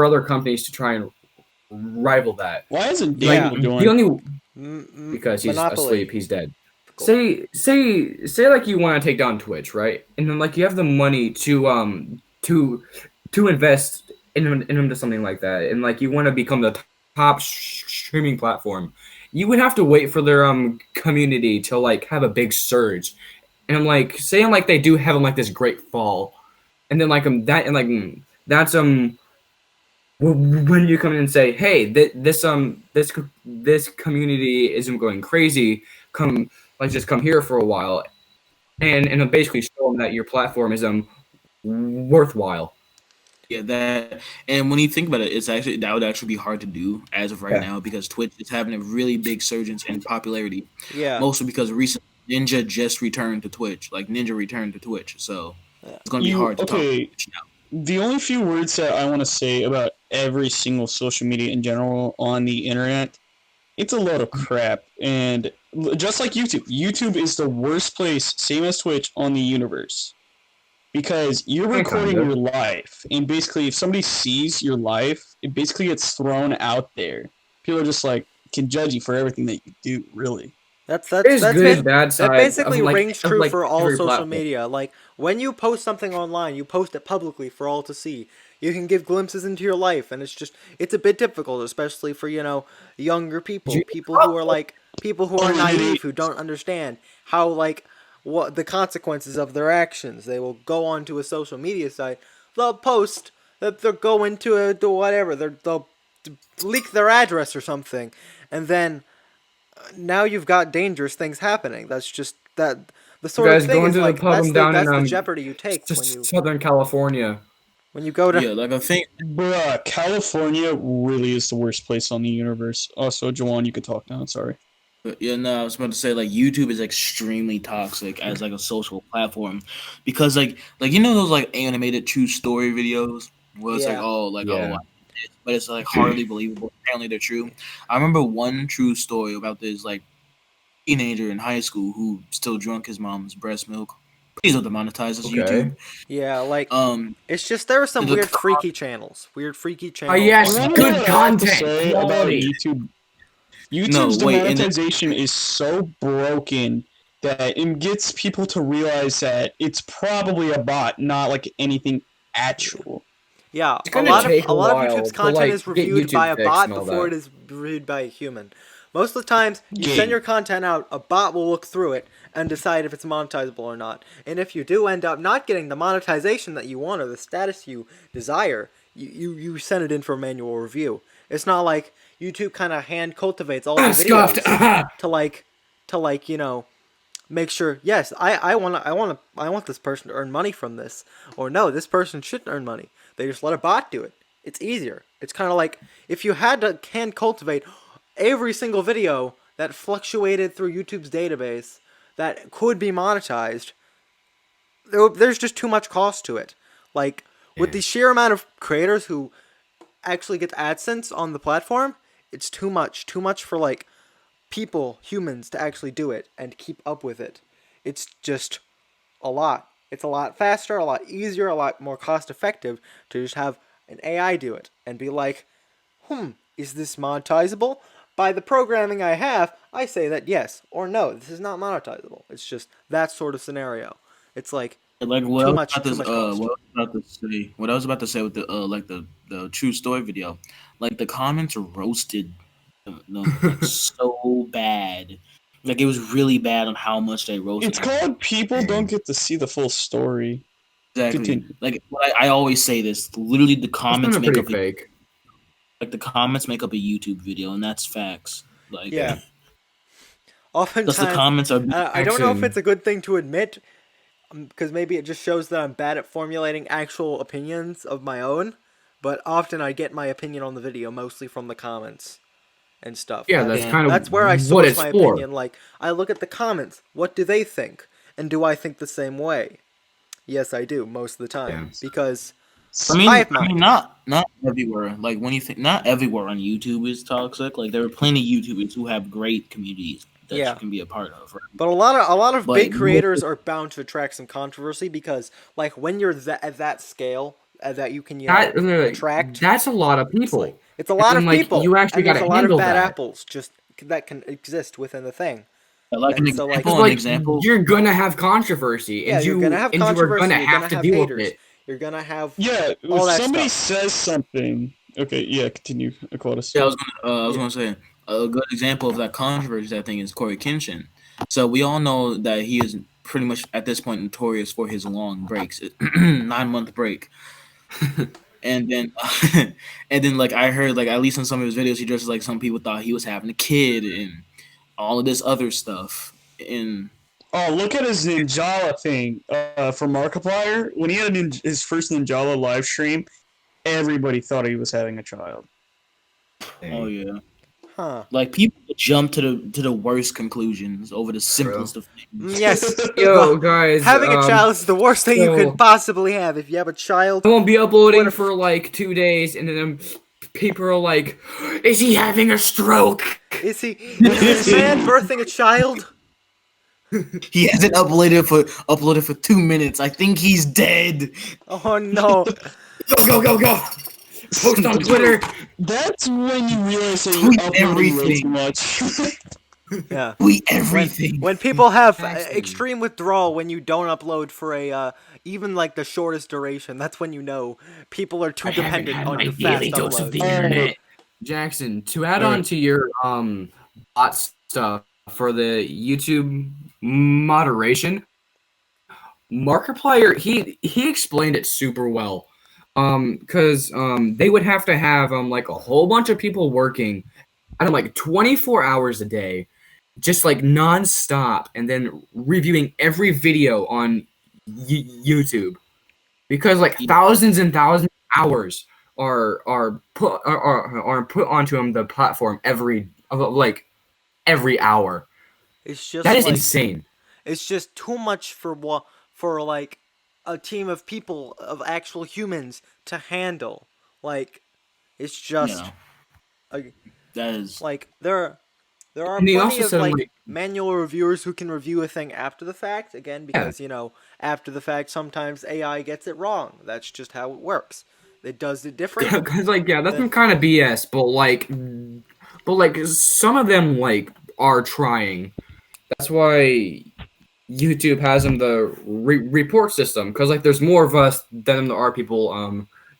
other companies to try and rival that. Why isn't Like Daniel the doing? only because he's Monopoly. asleep, he's dead. Cool. Say like you want to take down Twitch, right? And then like you have the money to invest into something like that, and like you want to become the top streaming platform. You would have to wait for their community to like have a big surge, and I'm like saying like they do have like this great fall, and then like that and like that's when you come in and say, "Hey, this community isn't going crazy. Come, like, just come here for a while," and basically show them that your platform is worthwhile. Yeah, that and when you think about it, it's actually that would actually be hard to do as of right Yeah. now because Twitch is having a really big surge in popularity. Yeah. Mostly because recently Ninja just returned to Twitch. Like Ninja returned to Twitch, so Yeah. it's going to be hard to talk about Twitch now. The only few words that I want to say about every single social media in general on the internet, it's a load of crap. And just like YouTube, YouTube is the worst place, same as Twitch, on the universe. Because you're recording Kinda. your life, and basically, if somebody sees your life, it basically gets thrown out there. People are just like can judge you for everything that you do. Really, That's There's good and bad that sides basically of, like, rings of, true like, for all every social platform. media. Like when you post something online, you post it publicly for all to see. You can give glimpses into your life, and it's a bit difficult, especially for younger people, people who are naive, who don't understand how what the consequences of their actions. They will go onto a social media site, they'll post that they'll go into to whatever, they'll leak their address or something, and then now you've got dangerous things happening. That's just that the You sort of guys thing go is into the like pub. I'm down that's the in jeopardy you take Southern California. when you go to. Yeah, like I think bruh, California really is the worst place on the universe. Also, Jawan, you could talk now. Sorry. yeah, no, I was about to say like YouTube is extremely toxic as like a social platform because like those like animated true story videos where it's Yeah. Yeah. but it's like hardly believable. Apparently they're true. I remember one true story about this like teenager in high school who still drunk his mom's breast milk. Please don't demonetize this Okay. YouTube. Yeah, like it's just there are some The weird freaky channels. Yes, You wanna know good what I have to content, say about quality. YouTube? No, YouTube's wait, and demonetization is so broken that it gets people to realize that it's probably a bot, not like anything actual. Yeah, It's gonna take a a lot of while YouTube's to, content like, is get reviewed YouTube by a fixed bot and all before that. it is reviewed by a human. Most of the times, you Game. send your content out, a bot will look through it and decide if it's monetizable or not. And if you do end up not getting the monetization that you want or the status you desire, you send it in for a manual review. It's not like YouTube kind of hand cultivates all the videos Scuffed. to make sure, yes, I want this person to earn money from this, or no, this person shouldn't earn money. They just let a bot do it. It's easier. It's kind of like if you had to hand cultivate every single video that fluctuated through YouTube's database that could be monetized, there's just too much cost to it. Like With the sheer amount of creators who actually get AdSense on the platform, it's too much for like humans to actually do it and keep up with it. It's just a lot. It's a lot faster, a lot easier, a lot more cost effective to just have an AI do it and be like, is this monetizable? By the programming I have, I say that yes or no, this is not monetizable. It's just that sort of scenario. It's like Like what too I was much about to, cost. what I was about to say with the like the true story video, like the comments roasted like so bad. Like it was really bad on how much they roasted. It's called people don't get to see the full story. Exactly. Continue. Like I always say this. Literally, the comments make pretty up fake. like the comments make up a YouTube video, and that's facts. Like Yeah. because Oftentimes, the comments are. I don't know if it's a good thing to admit, because maybe it just shows that I'm bad at formulating actual opinions of my own, but often I get my opinion on the video mostly from the comments and stuff. Yeah, that's kind of That's where I what source it's my for. opinion. Like, I look at the comments. What do they think? And do I think the same way? Yes, I do, most of the time. Yeah. Because I mean, hive mind. not everywhere. Like when you think not everywhere on YouTube is toxic. Like there are plenty of YouTubers who have great communities that Yeah. you can be a part of. Right? But a lot of But big creators are bound to attract some controversy because, like, when you're at that scale that you can attract, That's a lot of people. it's a lot And, of like, people. you actually and there's gotta a lot of handle bad that. apples just that can exist within the thing. Like an And so, example, Like, an example. you're gonna have controversy, and you're gonna have you are controversy. gonna You're have gonna to have deal haters. with it. You're gonna have Yeah, all if that somebody stuff. says something. Okay, yeah, continue, Aquatis. Yeah, I was gonna say a good example of that controversy. I think is Corey Kenshin. So we all know that he is pretty much at this point notorious for his long breaks, 9-month break, and then and then like I heard like at least in some of his videos he just like some people thought he was having a kid and all of this other stuff and. Oh, look at his Ninjala thing for Markiplier. When he had his first Ninjala live stream, everybody thought he was having a child. Oh yeah. Huh. Like people jump to the worst conclusions over the simplest of things. Yes. Yo, guys, having a child is the worst thing you so- could possibly have. If you have a child, I won't be uploading What if- for like 2 days, and then people are like, "Is he having a stroke?" is this man birthing a child? He hasn't uploaded for 2 minutes. I think he's dead. Oh no. Go! Post on Twitter. That's when you realize that Tweet you're uploading way everything. too much. Yeah. Tweet everything. When people have Texting. extreme withdrawal when you don't upload for a even like the shortest duration, that's when you know people are too dependent on your fast uploads. internet. Jackson, to add on to your bot stuff for the YouTube moderation, Markiplier he explained it super well. Because they would have to have like a whole bunch of people working, I don't know, like 24 hours a day, just like nonstop, and then reviewing every video on YouTube, because like thousands and thousands of hours are put onto the platform every hour. It's just That is like, insane. It's just too much for like a team of people, of actual humans to handle. Like, it's just like, That is like there are And he plenty also of said, like like- manual reviewers who can review a thing after the fact. Again, because after the fact sometimes AI gets it wrong. That's just how it works. It does it different. Because that's been kind of BS, but like some of them like are trying. That's why YouTube has them the report system, because like there's more of us than there are people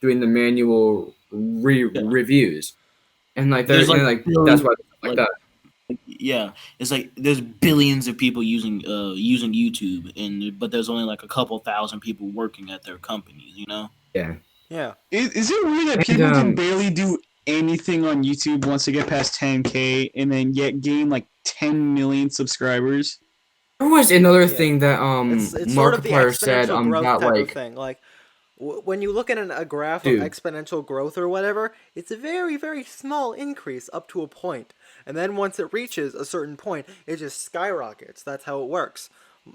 doing the manual reviews, and like There's, there's like, that's why like- that. yeah. It's like there's billions of people using YouTube, but there's only like a couple thousand people working at their companies. You know. Yeah. Yeah. Is it weird that And, people can barely do anything on YouTube once they get past 10K and then yet gain like 10 million subscribers? There was another thing that It's sort of the Markiplier said exponential growth about type like of thing. Like when you look at a graph Dude. of exponential growth or whatever, it's a very, very small increase up to a point. And then once it reaches a certain point, it just skyrockets. That's how it works.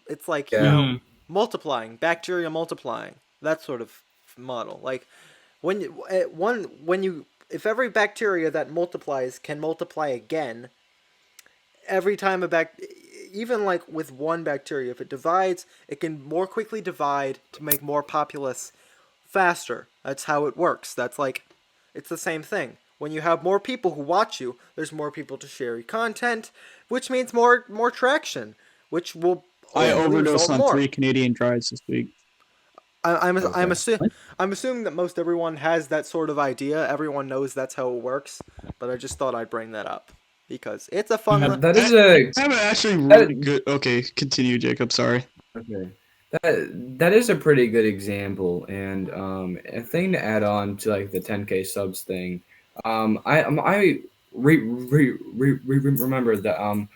It's like, Yeah. multiplying, bacteria multiplying, that sort of model. Like if every bacteria that multiplies can multiply again, every time even like with one bacteria, if it divides, it can more quickly divide to make more populace faster. That's how it works. That's like, it's the same thing. When you have more people who watch you, there's more people to share your content, which means more traction, which will I overdosed on more. 3 Canadian Dries this week. I'm assuming that most everyone has that sort of idea. Everyone knows that's how it works, but I just thought I'd bring that up because it's a fun. That is a I have actually really good. Okay, continue, Jacob. Sorry. okay. That is a pretty good example, and a thing to add on to like the 10K subs thing. I remember that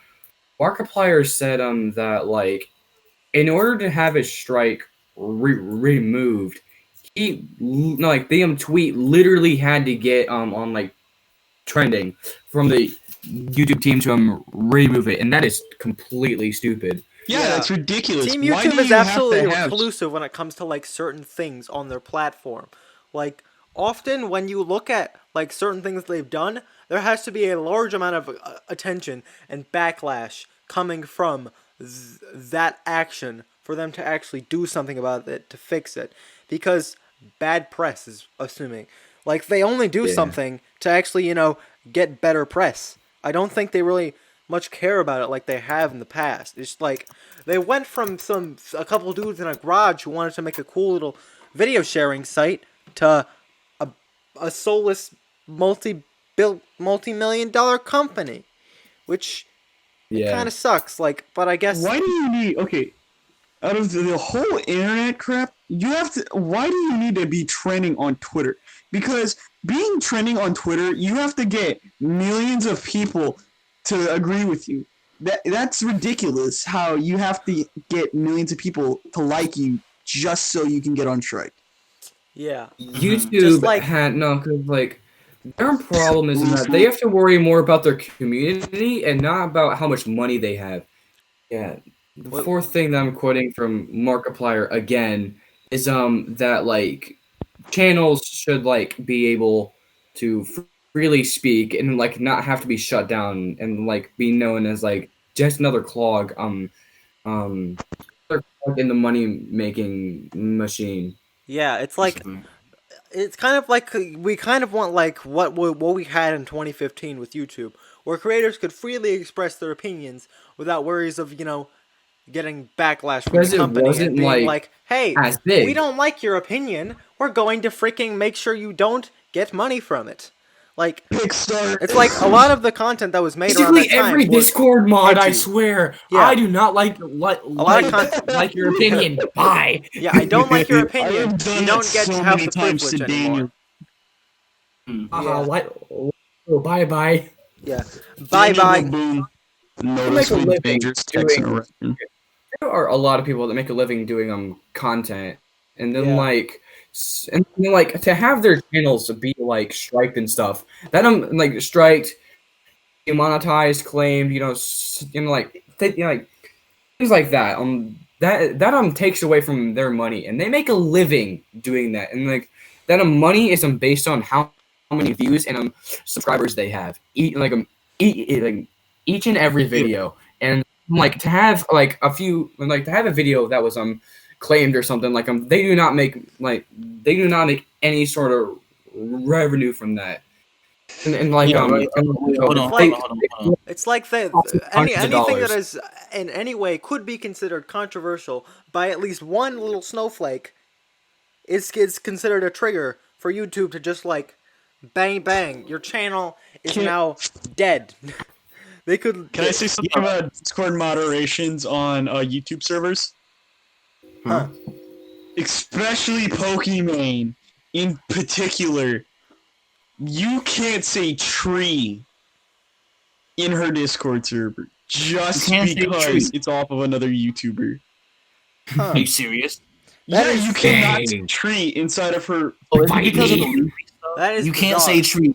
Markiplier said that like in order to have his strike removed, he like the tweet literally had to get on like trending from the YouTube team to remove it, and that is completely stupid. Yeah, that's ridiculous. Team Why YouTube do is you have absolutely to have... reclusive when it comes to like certain things on their platform. Like often when you look at like certain things they've done, there has to be a large amount of attention and backlash coming from that action for them to actually do something about it to fix it, because bad press is assuming like they only do something to actually get better press. I don't think they really much care about it like they have in the past. It's like they went from a couple dudes in a garage who wanted to make a cool little video sharing site to a soulless multi-million-dollar company, which kind of sucks. Like, but I guess why do you need out of the whole internet crap, why do you need to be trending on Twitter? Because being trending on Twitter, you have to get millions of people to agree with you. That's ridiculous how you have to get millions of people to like you just so you can get on strike. Yeah. YouTube because like their problem is that they have to worry more about their community and not about how much money they have. Yeah. The fourth thing that I'm quoting from Markiplier again is that like channels should like be able to freely speak and like not have to be shut down and like be known as like just another clog in the money making machine. Yeah, it's like it's kind of like we kind of want like what we had in 2015 with YouTube, where creators could freely express their opinions without worries of getting backlash from the company and being like, hey, we don't like your opinion, we're going to freaking make sure you don't get money from it. Like, it's like a lot of the content that was made around that time. Every Discord mod, I swear, I do not like your opinion. Bye. Yeah, I don't like your opinion. You don't get to have the privilege anymore. Bye bye. Yeah, bye bye. There are a lot of people that make a living doing content, and then to have their channels be like striked and stuff, that like striked, demonetized, claimed, things like that. That takes away from their money, and they make a living doing that, and like that money is based on how many views and subscribers they have, each and every video, and like to have like a video that was claimed or something, like they do not make any sort of revenue from that. And like hold on. It's like anything that is in any way could be considered controversial by at least one little snowflake is considered a trigger for YouTube to just like bang bang, your channel is now dead. They could. Can I say something about Discord moderations on YouTube servers? Huh. Especially Pokimane in particular. You can't say tree in her Discord server just because it's off of another YouTuber. Huh. Are you serious? You cannot say tree inside of her. Because of the that is you can't bizarre. say tree.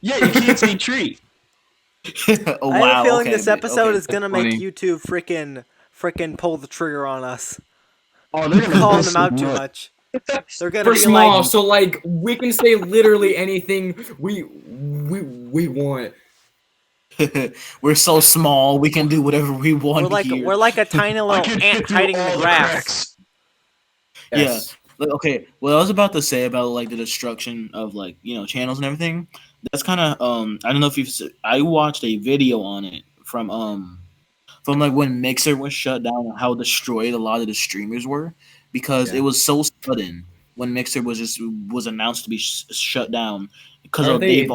Yeah, you can't say tree. Oh, I have a feeling this episode okay, is gonna make YouTube freaking pull the trigger on us. Oh, they're gonna calling them out too much. They're gonna We're be small, like, so like we can say literally anything we want. We're so small, we can do whatever we want here. we're like a tiny I little can ant fit through hiding in all the the grass. cracks. Yes. Yeah. Okay. What I was about to say about like the destruction of like channels and everything. That's kind of I don't know if I watched a video on it from like when Mixer was shut down and how destroyed a lot of the streamers were because Yeah. it was so sudden when Mixer was announced to be shut down because Are they-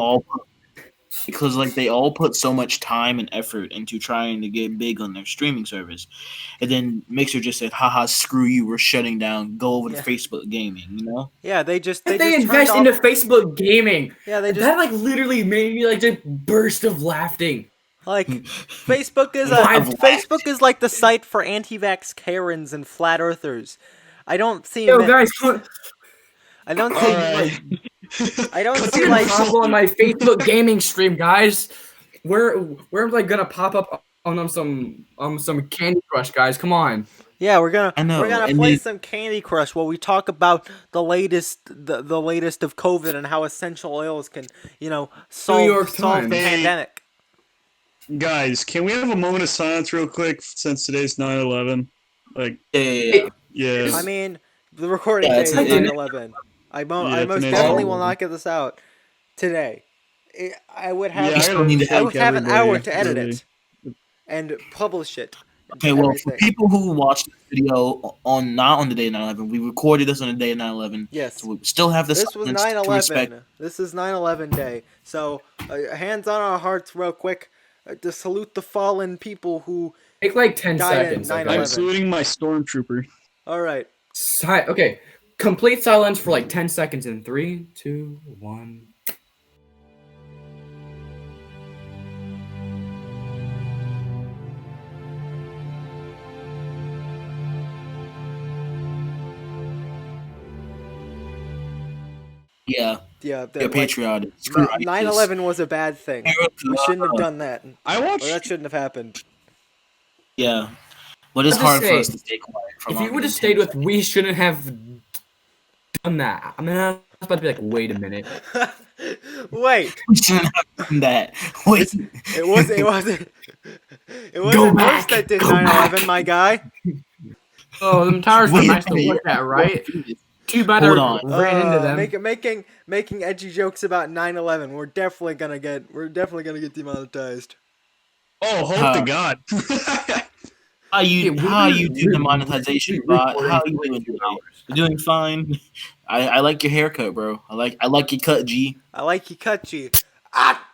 they all put so much time and effort into trying to get big on their streaming service, and then Mixer just said, "Haha, screw you, we're shutting down. Go over to Facebook Gaming." Yeah, they just They just invest turned into off. Facebook Gaming. Yeah, they just That like literally made me like just burst of laughing. like Facebook is Facebook is like the site for anti-vax Karens and flat earthers. I don't see. Yo guys, I don't see. Alright. I don't put see your like. combo on my Facebook gaming stream, guys. We're like gonna pop up on some Candy Crush, guys. Come on. Yeah, we're gonna I know, and play then- some Candy Crush while we talk about the latest the latest of COVID and how essential oils can solve York solve the Times. pandemic. Guys, can we have a moment of silence real quick since today's 9/11? Like, Yeah. yeah. I mean, the recording Yeah, day it's is an- 9/11. I Yeah, most today's definitely 9/11. will not get this out today. I would have Yeah, I gotta need to I would thank have an hour everybody, to edit really. it and publish it. Okay, well, for Everything. people who watched the video not on the day of 9/11, we recorded this on the day of 9/11. Yes. So we still have This was silence to respect. 9/11. This is 9/11 day. So, hands on our hearts, real quick, to salute the fallen people who. Take like 10 Died in seconds. 9/11. Okay? I'm saluting my stormtrooper. All right. Okay. Complete silence for like 10 seconds in 3, 2, 1. Yeah, Yeah. you're Like, patriotic. Screw ISIS. 9/11 was a bad thing. We shouldn't have done that. I watched. Or that shouldn't have happened. Yeah, but it's I'll just hard for say, us to stay quiet for If longer you would than have stayed 10 with, seconds. we shouldn't have done that. I mean, I was about to be like, wait a minute. Wait. We shouldn't have done that. Wait, It wasn't. It wasn't. It wasn't Go us back, that did go 9/11, my guy. Oh, them towers were Wait a nice to minute. look at, right? Too bad Hold I on. ran into them. Making edgy jokes about 9/11. We're definitely gonna get demonetized. Oh, hope to Huh. God. how you Yeah, how we- you do the monetization, bot? How you doing today? You're doing fine. I like your haircut, bro. I like your cut, G. I like you, Kutchi. Ah!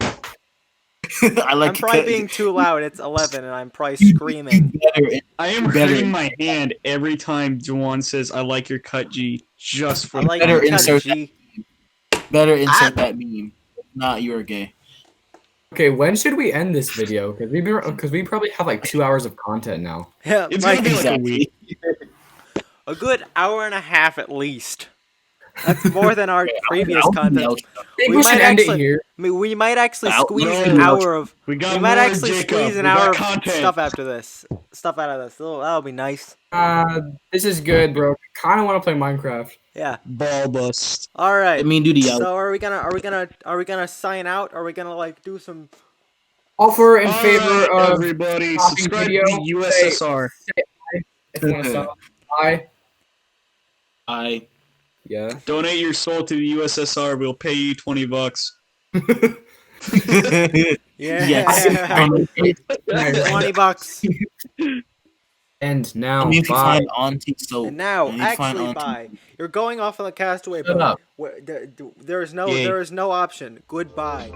I like I'm your probably cut. being too loud. It's 11, and I'm probably You screaming. better, I am Better. hurting my hand every time Jawan says, I like your cut, G. Just for I like better you, insert Kutchi. better insert that meme. Not you're gay. Okay, when should we end this video? Because we probably have like 2 hours of content now. Yeah, It's like gonna be like a week. a good hour and a half at least. That's more than our previous I'll do the content. outro. I think We we, might should end it actually- here. I mean, we might actually Out- squeeze no, an no. hour of. We got We might more, actually Jacob. squeeze an We got hour of content. stuff after this. Stuff out of this. That'll be nice. This is good, bro. Kind of want to play Minecraft. Yeah. Ball bust. All right. I mean, do the outro. So are we gonna sign out? Are we gonna like do some? Offer in All favor right, of everybody. topping Subscribe video. to the USSR. if you want to stop by. I Yeah. Donate your soul to the USSR. We'll pay you $20. Yeah. yes. $20. And now, I mean, if you bye. find Auntie Soap. And now, you need to find actually, Auntie- bye. You're going off on the Castaway Shut boat. up. There is no Yay. there is no option. Goodbye.